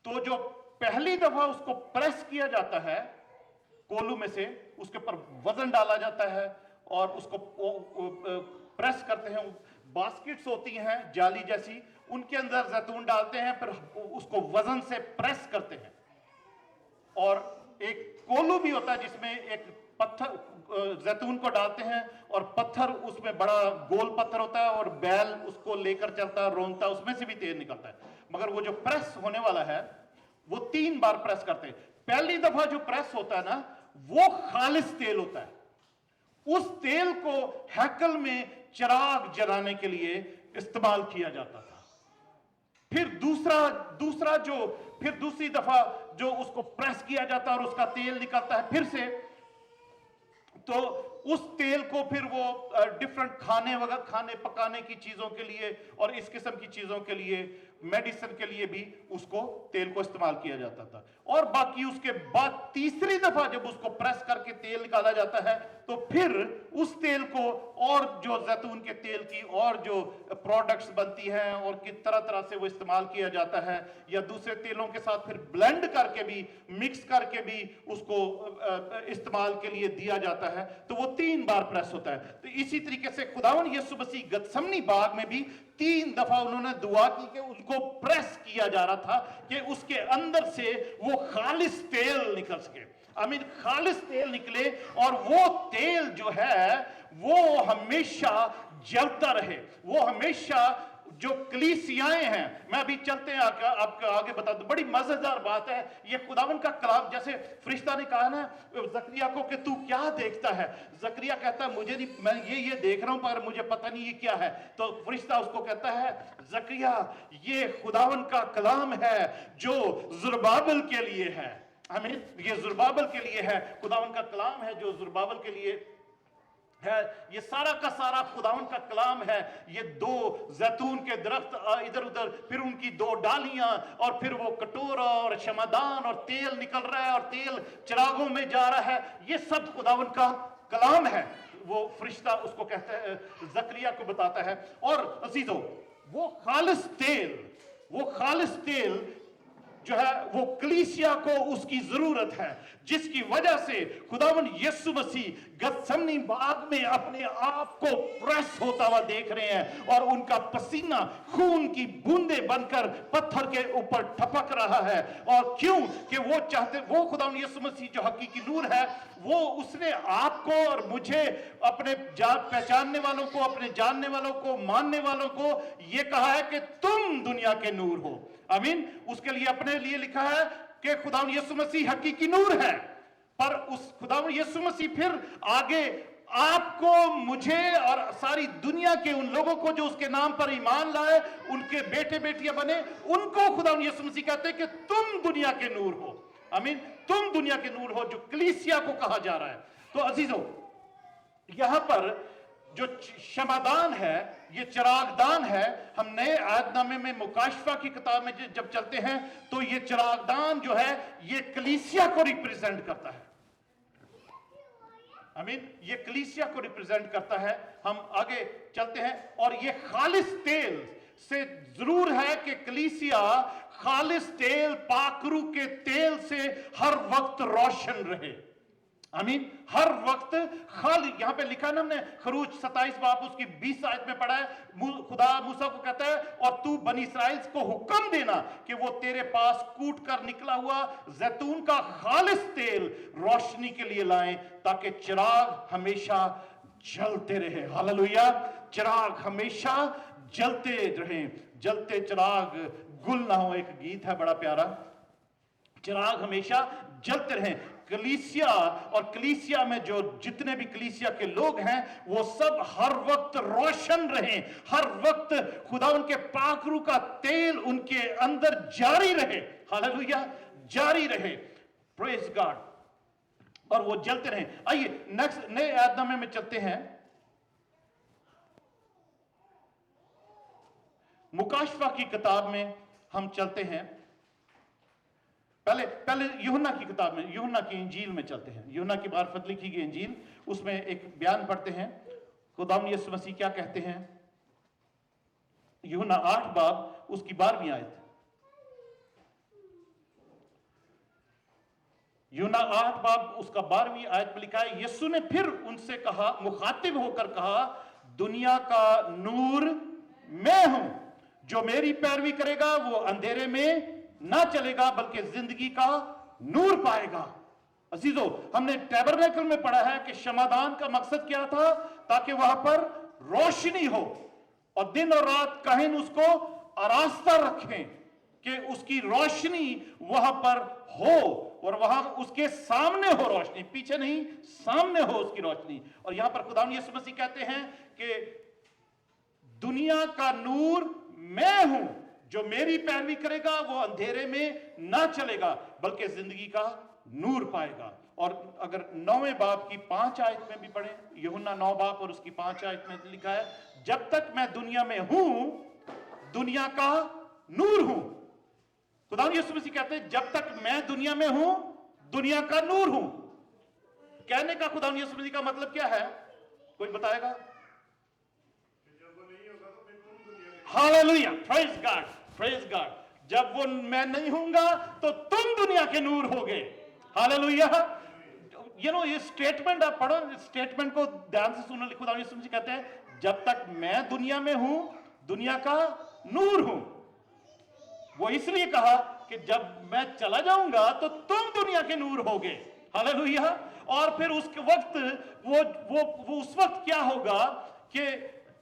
तो जो पहली दफा उसको प्रेस किया जाता है कोलू में से, उसके ऊपर वजन डाला जाता है और उसको प्रेस करते हैं। बास्केट्स होती हैं जाली जैसी, उनके अंदर जैतून डालते हैं, फिर उसको वजन से प्रेस करते हैं। और एक कोलू भी होता है जिसमें एक पत्थर, जैतून को डालते हैं और पत्थर, उसमें बड़ा गोल पत्थर होता है और बैल उसको लेकर चलता है, रोनता, उसमें से भी तेल निकलता है। मगर वो जो प्रेस होने वाला है, वो 3 बार प्रेस करते हैं। पहली दफा जो प्रेस होता है ना, वो खालिस तेल होता है। उस तेल को हैकल में चिराग जलाने के लिए इस्तेमाल किया जाता था। फिर दूसरी दफा जो उसको प्रेस किया जाता है और उसका तेल निकलता है फिर से, तो उस तेल को फिर वो डिफरेंट खाने पकाने की चीजों के लिए और इस किस्म की चीजों के लिए, मेडिसिन के लिए भी उसको तेल को इस्तेमाल किया जाता था। और बाकी उसके बाद तीसरी दफा जब उसको प्रेस करके तेल निकाला जाता है, तो फिर उस तेल को और जो जैतून के तेल की और जो प्रोडक्ट्स बनती हैं और किस तरह से वो इस्तेमाल किया जाता है, या दूसरे तेलों के साथ फिर ब्लेंड करके भी, मिक्स करके भी उसको इस्तेमाल के लिए दिया जाता है। तो वो 3 बार प्रेस होता है। तो इसी तरीके से खुदावन यीशु मसीह गतसमनी बाग में भी 3 दफा उन्होंने दुआ की कि उनको प्रेस किया जा रहा था कि उसके अंदर से वो खालिस तेल निकल सके। आमीन, खालिस तेल निकले और वो तेल जो है वो हमेशा जलता रहे, वो हमेशा जो कलीसियाएं हैं। मैं अभी चलते हैं आपको आगे बता दूं, बड़ी मजेदार बात है ये खुदावन का कलाम। जैसे फरिश्ता ने कहा ना जकरिया को कि तू क्या देखता है, जकरिया कहता है मुझे नहीं, मैं ये देख रहा हूं पर मुझे पता नहीं ये क्या है। तो फरिश्ता उसको कहता है, जकरिया ये खुदावन का कलाम है जो ज़ुरबाबेल के लिए है। आमीन, ये ज़ुरबाबेल के लिए है, खुदावन का कलाम है जो ज़ुरबाबेल के लिए है। ये सारा का सारा खुदावन का कलाम है। ये 2 जैतून के दरख्त इधर उधर, फिर उनकी 2 डालियां, और फिर वो कटोरा और शमादान, और तेल निकल रहा है और तेल चिरागों में जा रहा है। ये सब खुदावन का कलाम है। वो फरिश्ता उसको कहता है, जकरिया को बताता है। और अजीजों, वो खालिस तेल जो है वो कलीसिया को उसकी जरूरत है, जिसकी वजह से खुदावन यीशु मसीह गतसमनी बाग में अपने आप को प्रेस होता हुआ देख रहे हैं और उनका पसीना खून की बूंदें बनकर पत्थर के ऊपर टपक रहा है। और क्यों? कि वो खुदावन यीशु मसीह जो हकीकी नूर है, वो उसने आपको और मुझे, अपने पहचानने वालों को, अपने जानने वालों को, मानने वालों को ये कहा है कि तुम दुनिया के नूर हो। आमीन। उसके लिए अपने लिए लिखा है कि खुदावन यीशु मसीह हकीकी नूर है, पर उस खुदावन यीशु मसीह फिर आगे आपको, मुझे और सारी दुनिया के उन लोगों को जो उसके नाम पर ईमान लाए, उनके बेटे बेटियां बने, उनको खुदावन यीशु मसीह कहते हैं कि तुम दुनिया के नूर हो। आमीन। तुम दुनिया के नूर हो, जो कलीसिया को कहा जा रहा है। तो अजीजों, यहां पर जो क्षमादान है, ये चिरागदान है। हम नए आयतनामे में मुकाशफा की किताब में जब चलते हैं तो ये चिरागदान जो है ये कलीसिया को रिप्रेजेंट करता है। आमीन। ये कलीसिया को रिप्रेजेंट करता है। हम आगे चलते हैं और ये खालिस तेल से जरूर है कि कलीसिया खालिस तेल, पाकरू के तेल से हर वक्त रोशन रहे। आमीन। हर वक्त खाली, यहां पे लिखा ना हमने, खरूज 27 बाब उसकी 20 आयत में पढ़ा है, खुदा मूसा को कहता है और तू बनी इस्राएल को हुक्म देना कि वो तेरे पास कूट कर निकला हुआ जैतून का खालिस तेल रोशनी के लिए लाएं, ताकि चिराग हमेशा जलते रहे। हालेलुया। चिराग हमेशा जलते रहे, जलते चिराग गुल ना हो। एक गीत है बड़ा प्यारा, चिराग हमेशा जलते रहे। कलीसिया और कलीसिया में जो जितने भी कलीसिया के लोग हैं वो सब हर वक्त रोशन रहें, हर वक्त खुदा उनके पाकरू का तेल उनके अंदर जारी रहे। हालेलुया। जारी रहे। Praise God. और वो जलते रहें। आइए नेक्स्ट नए आयतनामे में चलते हैं। मुकाशफा की किताब में हम चलते हैं। पहले यूहन्ना की किताब में, यूहन्ना की इंजील में चलते हैं। यूहन्ना की मार्फत लिखी गई इंजील, उसमें एक बयान पढ़ते हैं। खुदावंद यीशु मसीह क्या कहते हैं? यूहन्ना 8 बाब उसकी 12वीं आयत। यूहन्ना 8 बाब उसका 12वीं आयत में लिखा है, यीशु ने फिर उनसे कहा, मुखातिब होकर कहा, दुनिया का नूर मैं हूं, जो मेरी पैरवी करेगा वो अंधेरे में ना चलेगा बल्कि जिंदगी का नूर पाएगा। अजीजों, हमने टैबरनेकल में पढ़ा है कि क्षमादान का मकसद क्या था? ताकि वहां पर रोशनी हो और दिन और रात काहिन उसको आरास्ता रखें कि उसकी रोशनी वहां पर हो और वहां उसके सामने हो रोशनी, पीछे नहीं, सामने हो उसकी रोशनी। और यहां पर खुदावंद यीशु मसीह कहते हैं कि दुनिया का नूर मैं हूं, जो मेरी पैरवी करेगा वो अंधेरे में ना चलेगा बल्कि जिंदगी का नूर पाएगा। और अगर 9वें बाब की 5 आयत में भी पढ़ें, यूहन्ना 9 बाब और उसकी 5 आयत में लिखा है, जब तक मैं दुनिया में हूं दुनिया का नूर हूं। खुदावंद यीशु मसीह कहते हैं जब तक मैं दुनिया में हूं दुनिया का नूर हूं। कहने का खुदावंद यीशु मसीह का मतलब क्या है? कोई बताएगा? Hallelujah. Praise God. Praise God. जब वो मैं नहीं हूंगा तो तुम दुनिया के नूर होगे। हालेलुया। ये स्टेटमेंट आप पढ़ो, स्टेटमेंट को ध्यान से सुनो। खुदावंद यीशु मसीह कहते हैं जब तक मैं दुनिया में हूं दुनिया का नूर हूं। वो इसलिए कहा कि जब मैं चला जाऊंगा तो तुम दुनिया के नूर होगे। हालेलुया। और फिर उसके वक्त वो उस वक्त क्या होगा कि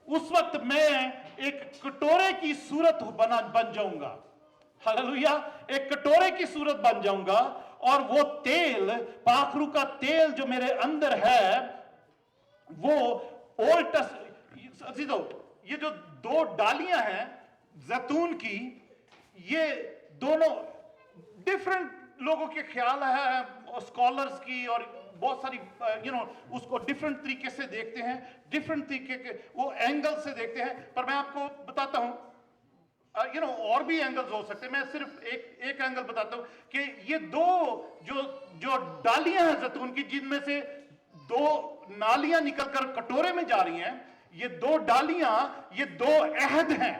उस वक्त मैं एक कटोरे की सूरत बन जाऊंगा। हालेलुया। एक कटोरे की सूरत बन जाऊंगा और वो तेल, पाखरू का तेल जो मेरे अंदर है, वो ओल्ड ये जो 2 डालियां हैं जैतून की, ये दोनों डिफरेंट लोगों के ख्याल है, स्कॉलर्स की, और बहुत सारी उसको डिफरेंट तरीके से देखते हैं, डिफरेंट तरीके के वो एंगल से देखते हैं। पर मैं आपको बताता हूं, और भी एंगल्स हो सकते हैं। मैं सिर्फ एक एंगल बताता हूं कि ये 2 जो डालियां हैं जैतून की, जिनमें से दो नालियां निकलकर कटोरे में जा रही हैं, ये दो डालियां, ये दो अहद हैं,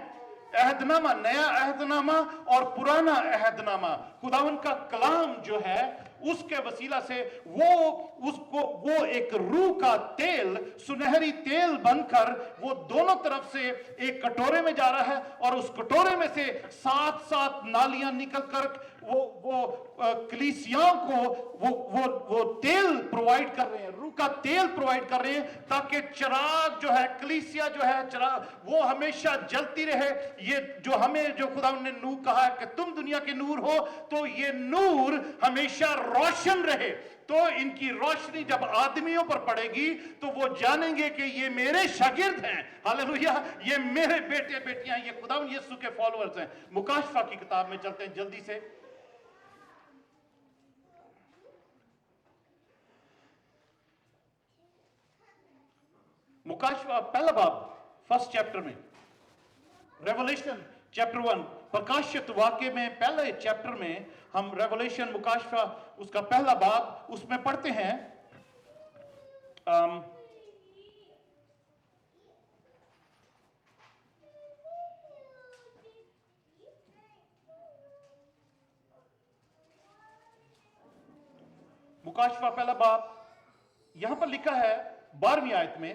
अहदनामा, नया अहदनामा और पुराना अहदनामा। खुदावन का कलाम जो है उसके वसीला से वो एक रूह का तेल, सुनहरी तेल बनकर वो दोनों तरफ से एक कटोरे में जा रहा है, और उस कटोरे में से 7-7 नालियां निकलकर वो कलीसियाओं को वो तेल प्रोवाइड कर रहे हैं, रूह का तेल प्रोवाइड कर रहे हैं, ताकि चिराग जो है, कलीसिया जो है, चिराग वो हमेशा जलती रहे। ये जो खुदा ने नूर कहा है कि तुम दुनिया के नूर हो, तो ये नूर हमेशा रोशन रहे। तो इनकी रोशनी जब आदमियों पर पड़ेगी तो वो जानेंगे कि ये मेरे शागिर्द हैं, हालेलुया, ये मेरे बेटे बेटियां, ये खुदावन यीशु के फॉलोअर्स हैं। मुकाशफा की किताब में चलते हैं जल्दी से। मुकाशफा पहला बाब, फर्स्ट चैप्टर में, रेवलेशन चैप्टर 1, प्रकाशित वाक्य में पहले चैप्टर में हम रेवलेशन मुकाशफा उसका पहला बाब उसमें पढ़ते हैं। मुकाशफा पहला बाब, यहां पर लिखा है 12वीं आयत में,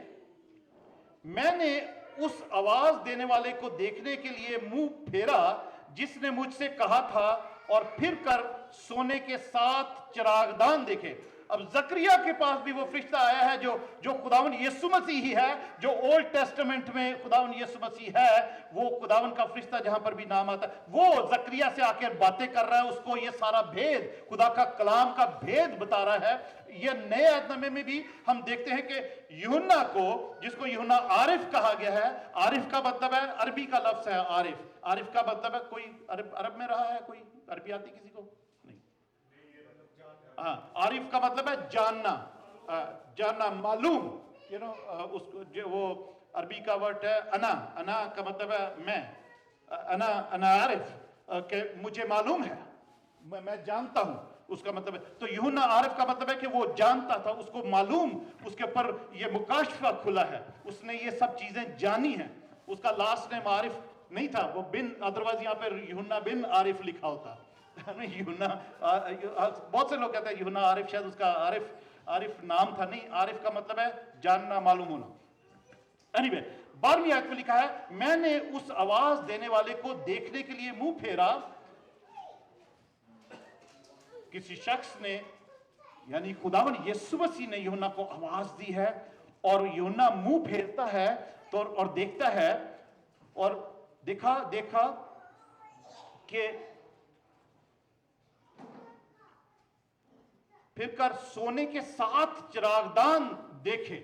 मैंने उस आवाज देने वाले को देखने के लिए मुंह फेरा जिसने मुझसे कहा था, और फिर कर सोने के 7 चिरागदान देखे। अब जकरिया के पास भी वो फरिश्ता आया है जो खुदावन यीशु मसीह ही है, जो ओल्ड टेस्टामेंट में खुदावन यीशु मसीह है, वो खुदावन का फरिश्ता जहां पर भी नाम आता है, वो जकरिया से आकर बातें कर रहा है, उसको ये सारा भेद, खुदा का कलाम का भेद बता रहा है। ये नए अहदनामे में भी हम देखते हैं कि यूहन्ना को, जिसको यूहन्ना आरिफ कहा गया है, आरिफ का मतलब है, अरबी का लफ्ज है आरिफ, आरिफ का मतलब है, कोई अरब में रहा है, कोई अरबी आती किसी को? नहीं। हाँ, आरिफ का मतलब है जानना, जानना, मालूम, उसको जो वो अरबी का वर्ड है अना, अना का मतलब है मैं, अना आरिफ, के मुझे मालूम है, मैं जानता हूं, उसका मतलब है। तो यूहन्ना आरिफ का मतलब है कि वो जानता था, उसको मालूम, उसके ऊपर ये मुकाशफा खुला है, उसने ये सब चीजें जानी हैं। उसका लास्ट नेम आरिफ नहीं था, वो बिन, अदरवाइज यहाँ पर यूहन्ना बिन आरिफ लिखा होता। यूहन्ना, बहुत से लोग कहते हैं यूहन्ना आरिफ, शायद उसका आरिफ नाम था, नहीं, आरिफ का मतलब है जानना, मालूम होना। एनीवे, 12वीं आयत में लिखा है, मैंने उस आवाज देने वाले को देखने के लिए मुंह फेरा, किसी शख्स ने, यानी खुदावन यीशु मसीह ने यूहन्ना को आवाज दी है, और यूहन्ना मुंह फेरता है तो और देखता है, और देखा कि फिर कर सोने के 7 चिरागदान देखे,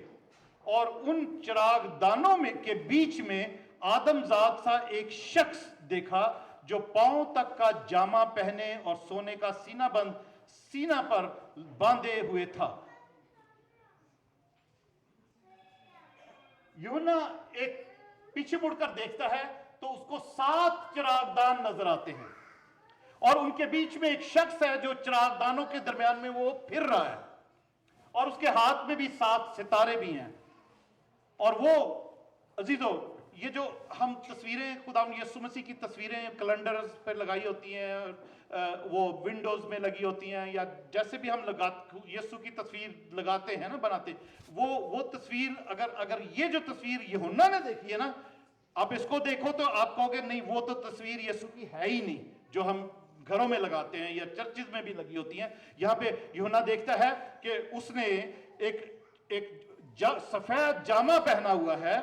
और उन चिरागदानों में के बीच में आदमजात सा एक शख्स देखा, जो पांव तक का जामा पहने और सोने का सीना पर बांधे हुए था। यूहन्ना एक पीछे मुड़कर देखता है तो उसको 7 चिरागदान नजर आते हैं, और उनके बीच में एक शख्स है जो चिरागदानों के दरमियान में वो फिर रहा है, और उसके हाथ में भी 7 सितारे भी हैं। और वो अजीजों, ये जो हम तस्वीरें, खुदावंद यीशु मसीह की तस्वीरें कैलेंडर पर लगाई होती हैं, वो विंडोज में लगी होती हैं, या जैसे भी हम यीशु की तस्वीर लगाते हैं ना, बनाते, वो तस्वीर, अगर ये जो तस्वीर यूहन्ना ने देखी है ना, आप इसको देखो तो आप कहोगे नहीं, वो तो तस्वीर यीशु की है ही नहीं, जो हम घरों में लगाते हैं या चर्चिज में भी लगी होती हैं। यहाँ पे यूहन्ना देखता है कि उसने एक सफेद जामा पहना हुआ है,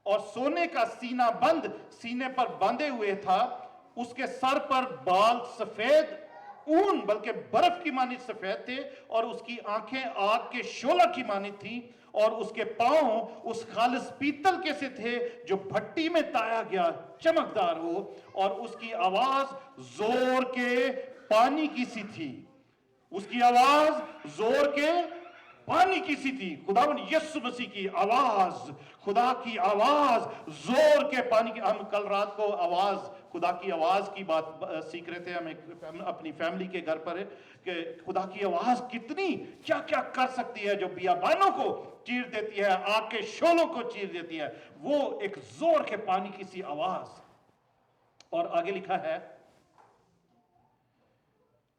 और सोने का सीने पर बांधे हुए था, उसके सर पर बाल सफेद ऊन, बल्कि बर्फ की मानित सफेद थे, और उसकी आंखें आग के शोला की मानित थी, और उसके पांव उस खालिस पीतल के से थे जो भट्टी में ताया गया चमकदार हो, और उसकी आवाज जोर के पानी की सी थी। उसकी आवाज जोर के पानी की सी थी। खुदावन यीशु मसीह की आवाज, खुदा की आवाज, जोर के पानी की। हम कल रात को आवाज, खुदा की आवाज की बात सीख रहे थे, हम अपनी फैमिली के घर पर कि खुदा की आवाज कितनी क्या क्या कर सकती है, जो बियाबानों को चीर देती है, आग के शोलों को चीर देती है। वो एक जोर के पानी की सी आवाज। और आगे लिखा है,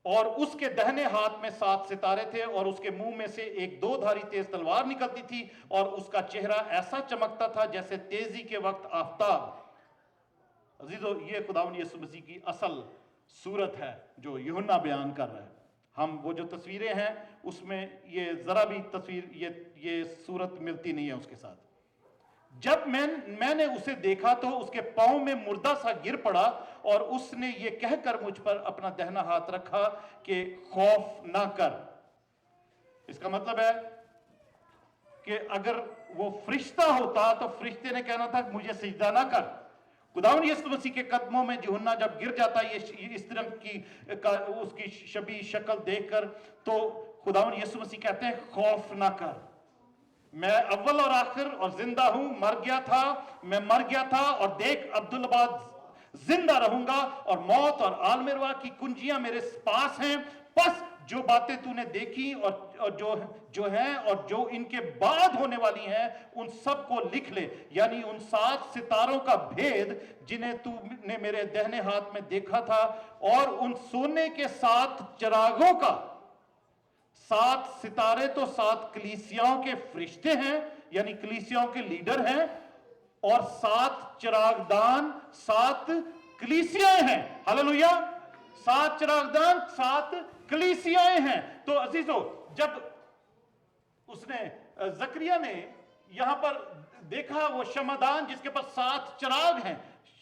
और उसके दाहिने हाथ में 7 सितारे थे और उसके मुंह में से एक 2 धारी तेज तलवार निकलती थी और उसका चेहरा ऐसा चमकता था जैसे तेजी के वक्त आफताब। अजीजों, ये खुदावंद यीशु मसीह की असल सूरत है जो यूहन्ना बयान कर रहा है। हम वो जो तस्वीरें हैं उसमें ये जरा भी तस्वीर, ये सूरत मिलती नहीं है उसके साथ। जब मैंने उसे देखा तो उसके पांव में मुर्दा सा गिर पड़ा और उसने ये कहकर मुझ पर अपना दाहिना हाथ रखा कि खौफ ना कर। इसका मतलब है कि अगर वो फरिश्ता होता तो फरिश्ते ने कहना था मुझे सिजदा ना कर। खुदावंद यीशु मसीह के कदमों में यूहन्ना जब गिर जाता है ये इस तरह की उसकी शबी शक्ल देखकर, तो खुदावंद यीशु मसीह कहते हैं खौफ ना कर, मैं अव्वल और आखिर और जिंदा हूं। मर गया था, मैं मर गया था और देख अब्दुल बाद जिंदा रहूंगा और मौत और आलमिरवा की कुंजियां मेरे पास हैं। बस जो बातें तूने देखी और जो हैं और जो इनके बाद होने वाली हैं उन सब को लिख ले। यानी उन 7 सितारों का भेद जिन्हें तूने मेरे दाहिने हाथ में देखा था, और उन सोने के 7 चिरागों का। 7 सितारे तो 7 कलीसियाओं के फरिश्ते हैं, यानी कलीसियाओं के लीडर हैं, और 7 चिरागदान 7 कलीसियाएं हैं। हालेलुया। 7 चिरागदान 7 कलीसियाएं हैं। तो अजीजों, जब उसने जकरिया ने यहां पर देखा वो शमादान जिसके पास 7 चिराग हैं,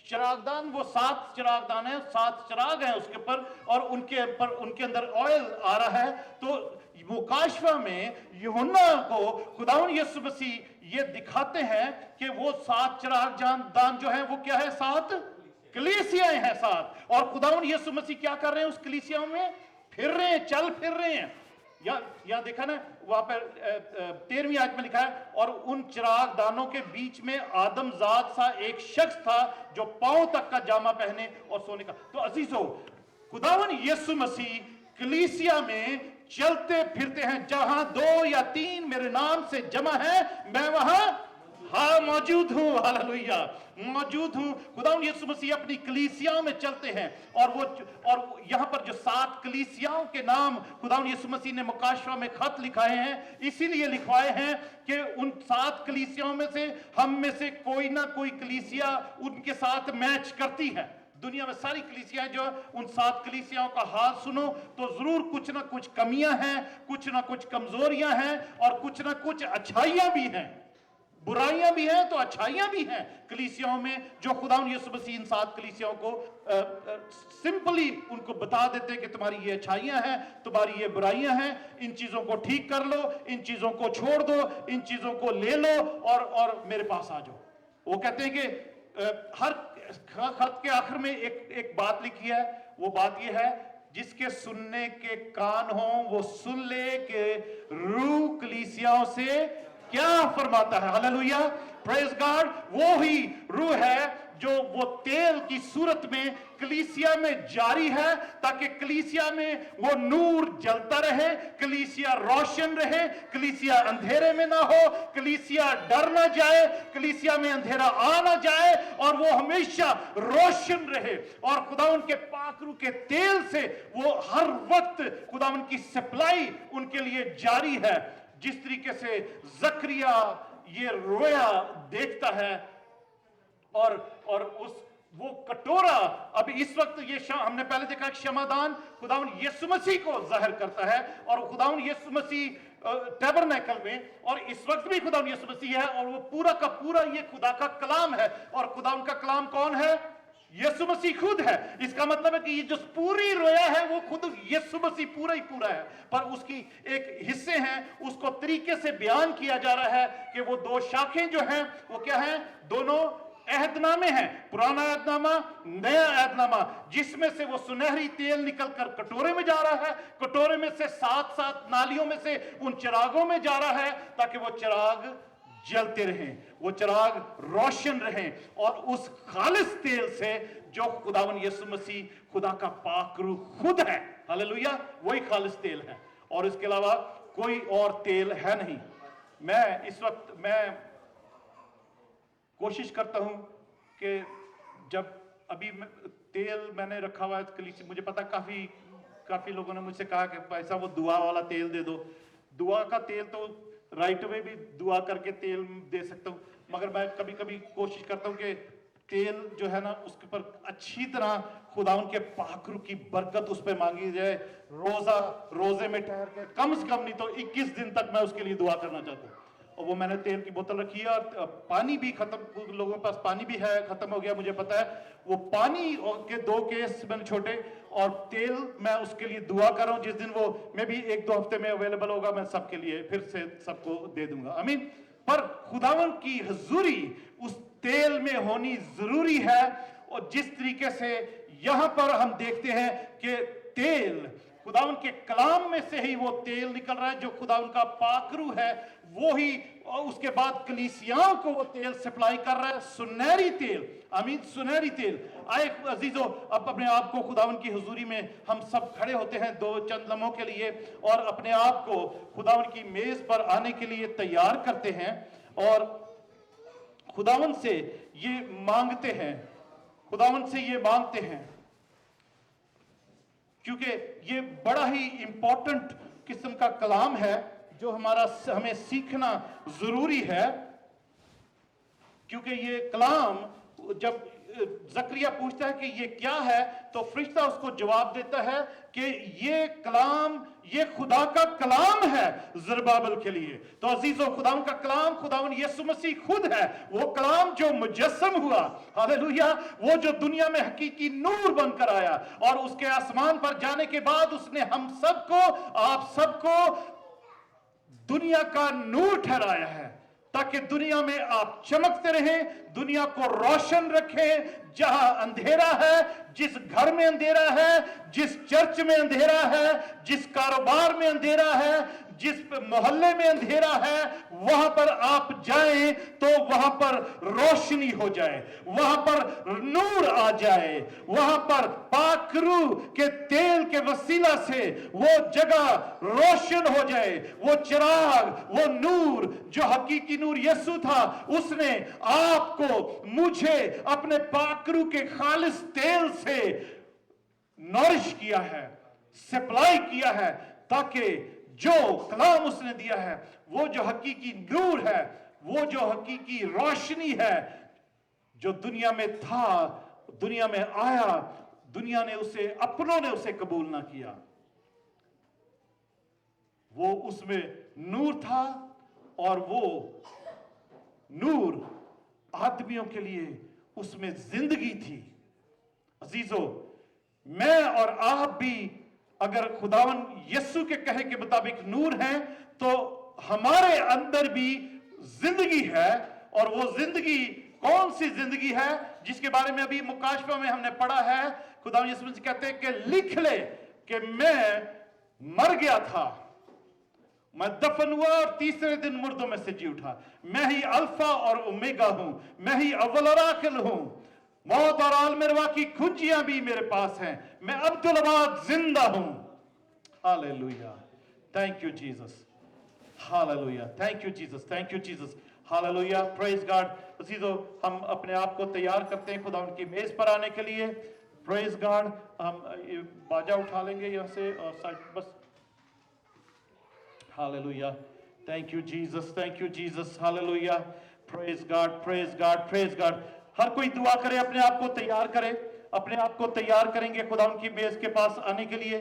चिरागदान वो 7 चिरागदान है, 7 चिराग हैं उसके ऊपर, और उनके अंदर ऑयल आ रहा है। तो मुकाशवा में यूहन्ना को खुदावंद यीशु मसीह ये दिखाते हैं कि वो 7 चिरागदान जो है वो क्या है, 7 कलीसियाएं हैं 7। और खुदावंद यीशु मसीह क्या कर रहे हैं उस कलीसियाओं में? फिर रहे हैं, चल फिर रहे हैं। यहां देखा ना, वहां पर 13वीं आयत में लिखा है, और उन चिरागदानों के बीच में आदमजात सा एक शख्स था जो पांव तक का जामा पहने और सोने का। तो अजीजों, खुदावंद यीशु मसीह कलीसिया में चलते फिरते हैं। जहां 2 या 3 मेरे नाम से जमा है, मैं वहां मौजूद हूं। हालेलुया, मौजूद हूं। खुदावंद यीशु मसीह अपनी कलीसियाओं में चलते हैं, और यहां पर जो 7 कलीसियाओं के नाम खुदावंद यीशु मसीह ने मुकाशवा में खत लिखाए हैं, इसीलिए लिखवाए हैं कि उन 7 कलीसियाओं में से हम में से कोई ना कोई कलीसिया उनके साथ मैच करती है। दुनिया में सारी कलीसियाएं जो उन 7 कलीसियाओं का हाल सुनो तो जरूर कुछ ना कुछ कमियां हैं, कुछ ना कुछ कमजोरियां हैं, और कुछ ना कुछ अच्छाइयां भी हैं। बुराइयां भी हैं तो अच्छाइयां भी हैं कलीसियाओं में, जो खुदावंद यीशु मसीह इन 7 कलीसियाओं को सिंपली उनको बता देते हैं कि तुम्हारी ये अच्छाइयां हैं, तुम्हारी ये बुराइयां हैं, इन चीजों को ठीक कर लो, इन चीजों को छोड़ दो, इन चीजों को ले लो और मेरे पास आ जाओ। वो कहते हैं कि हर खत के आखिर में एक बात लिखी है। वो बात ये है, जिसके सुनने के कान हो वो सुन ले कि रूह कलीसियाओं से क्या फरमाता है। Hallelujah, praise God. वो ही रूह है जो वो तेल की सूरत में कलीसिया में जारी है, ताकि कलीसिया में वो नूर जलता रहे, कलीसिया रोशन रहे, कलीसिया अंधेरे में ना हो, कलीसिया डर ना जाए, कलीसिया में अंधेरा आ ना जाए, और वो हमेशा रोशन रहे। और खुदावंद के पाक रूह के तेल से वो हर वक्त खुदावंद की सप्लाई उनके लिए जारी है। जिस तरीके से जकरिया ये रोया देखता है, और वो कटोरा, अब इस वक्त ये हमने पहले देखा क्षमादान खुदावंद यीशु मसीह को जाहिर करता है, और खुदावंद यीशु मसीह टैबरनेकल में, और इस वक्त भी खुदावंद यीशु मसीह है, और वो पूरा का पूरा ये खुदा का कलाम है। और खुदावंद का कलाम कौन है? यीशु मसीह खुद है। इसका मतलब है कि ये जो पूरी रोया है वो खुद यीशु मसीह पूरा ही पूरा है, पर उसकी एक हिस्से हैं, उसको तरीके से बयान किया जा रहा है कि वो 2 शाखें जो हैं वो क्या हैं? दोनों अहदनामे हैं, पुराना अहदनामा, नया अहदनामा, जिसमें से वो सुनहरी तेल निकलकर कटोरे में जा रहा है, कटोरे में से सात सात नालियों में से उन चिरागों में जा रहा है, ताकि वो चिराग जलते रहें, वो चिराग रोशन रहें, और उस खालिस तेल से जो खुदावन यीशु मसीह खुदा का पाक रूह खुद है, हालेलुया, वही खालिस तेल है, और इसके अलावा कोई और तेल है नहीं। मैं इस वक्त कोशिश करता हूं कि जब अभी तेल मैंने रखा हुआ है कलीसिया, मुझे पता काफी लोगों ने मुझसे कहा कि ऐसा वो दुआ वाला तेल दे दो। दुआ का तेल तो राइट वे भी दुआ करके तेल दे सकता हूँ, मगर मैं कभी कभी कोशिश करता हूँ कि तेल जो है ना उसके ऊपर अच्छी तरह खुदावन के पाक रूह की बरकत उस पर मांगी जाए। रोजे में ठहर के कम से कम नहीं तो 21 दिन तक मैं उसके लिए दुआ करना चाहता हूँ। और वो मैंने तेल की बोतल रखी है, और पानी भी खत्म, लोगों के पास पानी भी है, खत्म हो गया मुझे पता है। वो पानी के 2 केस मैंने छोटे, और तेल मैं उसके लिए दुआ कर रहा हूं। जिस दिन वो मैं भी 1-2 हफ्ते में अवेलेबल होगा, मैं सबके लिए फिर से सबको दे दूंगा, आमीन। पर खुदावन की हुजूरी उस तेल में होनी जरूरी है, और जिस तरीके से यहां पर हम देखते हैं कि तेल खुदावन के कलाम में से ही वो तेल निकल रहा है, जो खुदावन का पाकरू है वो ही, और उसके बाद कलीसियाओं को वो तेल सप्लाई कर रहा है, सुनहरी तेल, आमीन, सुनहरी तेल। आए अजीजों, अब अपने आप को खुदावन की हुजूरी में हम सब खड़े होते हैं 2 चंद लम्हों के लिए, और अपने आप को खुदावन की मेज पर आने के लिए तैयार करते हैं, और खुदावन से ये मांगते हैं, खुदावन से ये मांगते हैं, क्योंकि ये बड़ा ही इंपॉर्टेंट किस्म का कलाम है जो हमें सीखना जरूरी है। क्योंकि ये कलाम, जब जकरिया पूछता है कि ये क्या है, तो फरिश्ता उसको जवाब देता है कि ये कलाम, ये खुदा का कलाम है ज़रुब्बाबिल के लिए। तो अजीजों, खुदावन का कलाम खुदावन यीशु मसीह खुद है, वो कलाम जो मुजस्सम हुआ, हालेलुया, वो जो दुनिया में हकीकी नूर बनकर आया, और उसके आसमान पर जाने के बाद उसने हम सबको, आप सबको दुनिया का नूर ठहराया है, ताकि दुनिया में आप चमकते रहें, दुनिया को रोशन रखें। जहां अंधेरा है, जिस घर में अंधेरा है, जिस चर्च में अंधेरा है, जिस कारोबार में अंधेरा है, जिस मोहल्ले में अंधेरा है, वहां पर आप जाएं तो वहां पर रोशनी हो जाए, वहां पर नूर आ जाए, वहां पर पाक रूह के तेल के वसीला से वो जगह रोशन हो जाए। वो चिराग, वो नूर जो हकीकी नूर यीशु था, उसने आपको, मुझे अपने पाक रूह के खालिस तेल से नॉरिश किया है, सप्लाई किया है, ताकि जो कलाम उसने दिया है, वो जो हकीकी नूर है, वो जो हकीकी रोशनी है, जो दुनिया में था, दुनिया में आया, दुनिया ने उसे, अपनों ने उसे कबूल ना किया, वो उसमें नूर था, और वो नूर आदमियों के लिए उसमें जिंदगी थी। अजीजों, मैं और आप भी अगर खुदावन यीशु के कहे के मुताबिक नूर हैं, तो हमारे अंदर भी जिंदगी है। और वो जिंदगी कौन सी जिंदगी है, जिसके बारे में अभी मुकाशफा में हमने पढ़ा है। खुदावन यीशु मसीह कहते हैं कि लिख ले कि मैं मर गया था, मैं दफन हुआ, और तीसरे दिन मुर्दों में से जी उठा। मैं ही अल्फा और ओमेगा हूं, मैं ही अव्वल और आखिर हूं। मौत और आलम रवा की कुंजियां भी मेरे पास हैं, मैं अब्दुल अबाद जिंदा हूं। Hallelujah, thank you Jesus, hallelujah, thank you Jesus, thank you Jesus, hallelujah, praise God. अजीजों, हम अपने आप को तैयार करते हैं खुदा उनकी मेज पर आने के लिए। Praise God. हम बाजा उठा लेंगे यहां से, और साइड बस। Hallelujah, thank you Jesus, thank you Jesus, hallelujah, praise God, praise God, praise God. हर कोई दुआ करे, अपने आप को तैयार करे, अपने आप को तैयार करेंगे खुदा उनकी मेज के पास आने के लिए।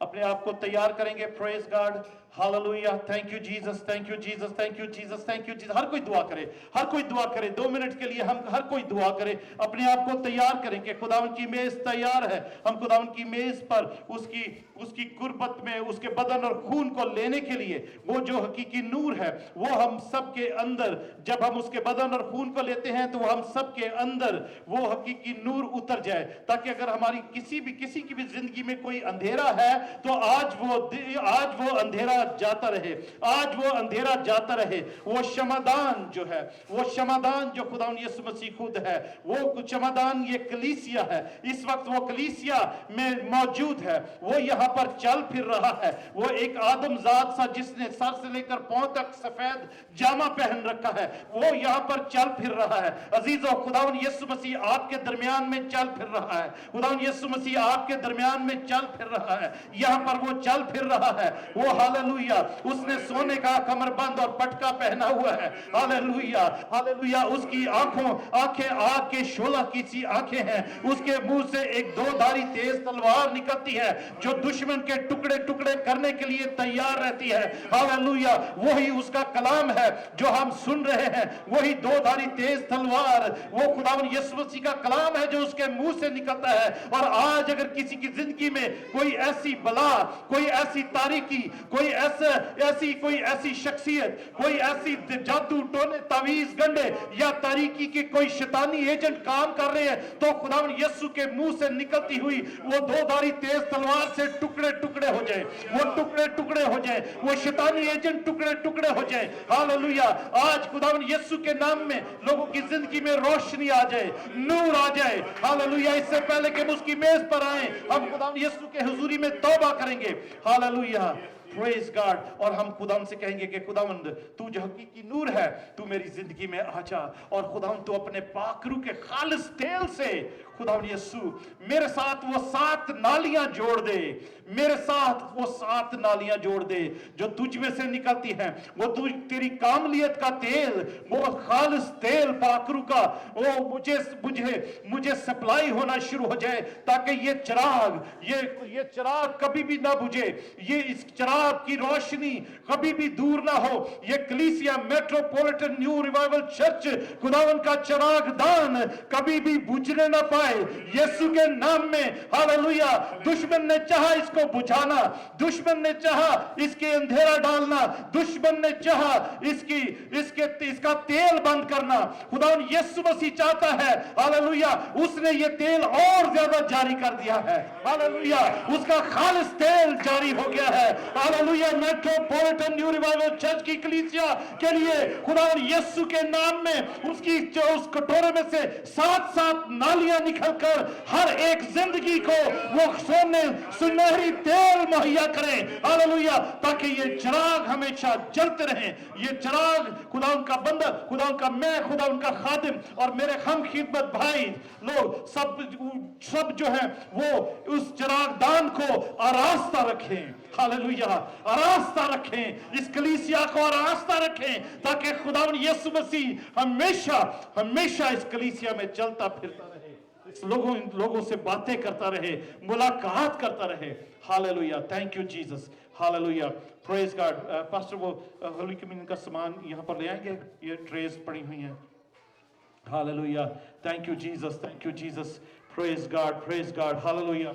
अपने आप को तैयार करेंगे. Praise God, hallelujah. Thank you Jesus, thank you Jesus, thank you Jesus, thank you Jesus. हर कोई दुआ करे, हर कोई दुआ करे. 2 मिनट के लिए हम हर कोई दुआ करे, अपने आप को तैयार करें कि खुदावन की मेज तैयार है. हम खुदावन की मेज पर उसकी उसकी गुर्बत में उसके बदन और खून को लेने के लिए, वो जो हकीकी नूर है वो हम सब के अंदर, जब हम उसके बदन और खून को लेते हैं तो हम सब के अंदर वो हकीकी नूर उतर जाए, ताकि अगर हमारी किसी की भी जिंदगी में कोई अंधेरा है तो आज वो अंधेरा जाता रहे, आज वो अंधेरा जाता रहे. वो क्षमादान जो है, वो क्षमादान जो खुदावन यीशु मसीह खुद है, वो क्षमादान ये कलीसिया है. इस वक्त वो कलीसिया में मौजूद है, वो यहाँ पर चल फिर रहा है. वो एक आदमजात सा जिसने सर से लेकर पांव तक सफेद जामा पहन रखा है, वो यहाँ पर चल फिर रहा है. अजीजों, खुदावन यीशु मसीह आपके दरमियान में चल फिर रहा है. खुदावन यीशु मसीह आपके दरमियान में चल फिर रहा है. यहाँ पर वो चल फिर रहा है. वो हालेलुया, उसने सोने का कमरबंद और पटका पहना हुआ है. Hallelujah, hallelujah. उसकी आंखें आग के शोला की सी आंखें हैं. उसके मुंह से एक दोधारी तेज तलवार निकलती है जो दुश्मन के टुकड़े टुकड़े करने के लिए तैयार रहती है. हालेलुया. वही उसका कलाम है जो हम सुन रहे हैं. वही दोधारी तेज तलवार, वो खुदावन यीशु मसीह का कलाम है जो उसके मुंह से निकलता है. और आज अगर किसी की जिंदगी में कोई ऐसी बला, कोई ऐसी तारीकी, कोई ऐसी शख्सियत, कोई ऐसी जादू टोने तावीज गंडे या तारीकी के कोई शैतानी एजेंट काम कर रहे हैं, तो खुदावन यीशु के मुंह से निकलती हुई वो दोधारी तेज तलवार से टुकड़े टुकड़े हो जाए. वो टुकड़े टुकड़े हो जाए, वो शैतानी एजेंट टुकड़े टुकड़े हो जाए. हालेलुया. आज खुदावन यीशु के नाम में लोगों की जिंदगी में रोशनी आ जाए, नूर आ जाए. हालेलुया. इससे पहले कि हम उसकी मेज पर आए, हम खुदावन यीशु के हुजूरी में तौबा करेंगे. हालेलुया. Praise God. और हम खुदावन से कहेंगे कि खुदावंद, तू जो हकीकी नूर है, तू मेरी जिंदगी में आ जा. और खुदावंद, तू अपने पाकरू के खालिस तेल से खुदावन यीशु मेरे साथ वो 7 नालियां जोड़ दे. मेरे साथ वो 7 नालियां जोड़ दे जो तुझ में से निकलती हैं. वो तेरी कामलियत का तेल, वो खालिस तेल पाकरू का, वो मुझे सप्लाई होना शुरू हो जाए, ताकि ये चिराग कभी भी ना बुझे. ये इस चिराग की रोशनी कभी भी दूर ना हो. ये कलीसिया मेट्रोपॉलिटन न्यू रिवाइवल चर्च खुदावन का चिराग दान कभी भी बुझने ना पाए. यीशु के नाम में. हालेलुया. दुश्मन ने चाहा इसको बुझाना, दुश्मन ने चाहा इसके अंधेरा डालना, दुश्मन ने चाहा इसका तेल बंद करना. खुदावन यीशु मसीह चाहता है, हालेलुया, उसने ये तेल और ज्यादा जारी कर दिया है. हालेलुया. उसका खालिस तेल जारी हो गया है. Hallelujah. Metropolitan new revival church की कलीसिया के लिए खुदावन यीशु के नाम में उसकी उस कटोरे में से 7 नालियां निकलकर हर एक जिंदगी को वो सुनहरी तेल मुहैया करें. हालेलुया. ताकि ये चिराग हमेशा जलते रहे. ये चिराग खुदा उनका बंदा, खुदा उनका मैं, खुदा उनका खादिम और मेरे हम खिदमत भाई लोग सब जो है वो उस चिराग दान को आरास्ता रखें. हालेलुया. आरास्ता रखें, इस कलीसिया को आरास्ता रखें, ताकि खुदावन यीशु मसीह हमेशा इस कलीसिया में चलता फिरता रहे, लोगों से बातें करता रहे, मुलाकात करता रहे. Hallelujah. Thank you Jesus. Hallelujah. Praise God. Pastor वो होली कम्युनियन का सामान यहाँ पर ले आएंगे, ये ट्रेस पड़ी हुई हैं. Hallelujah. Thank you Jesus. Thank you Jesus. Praise God. Praise God. Hallelujah.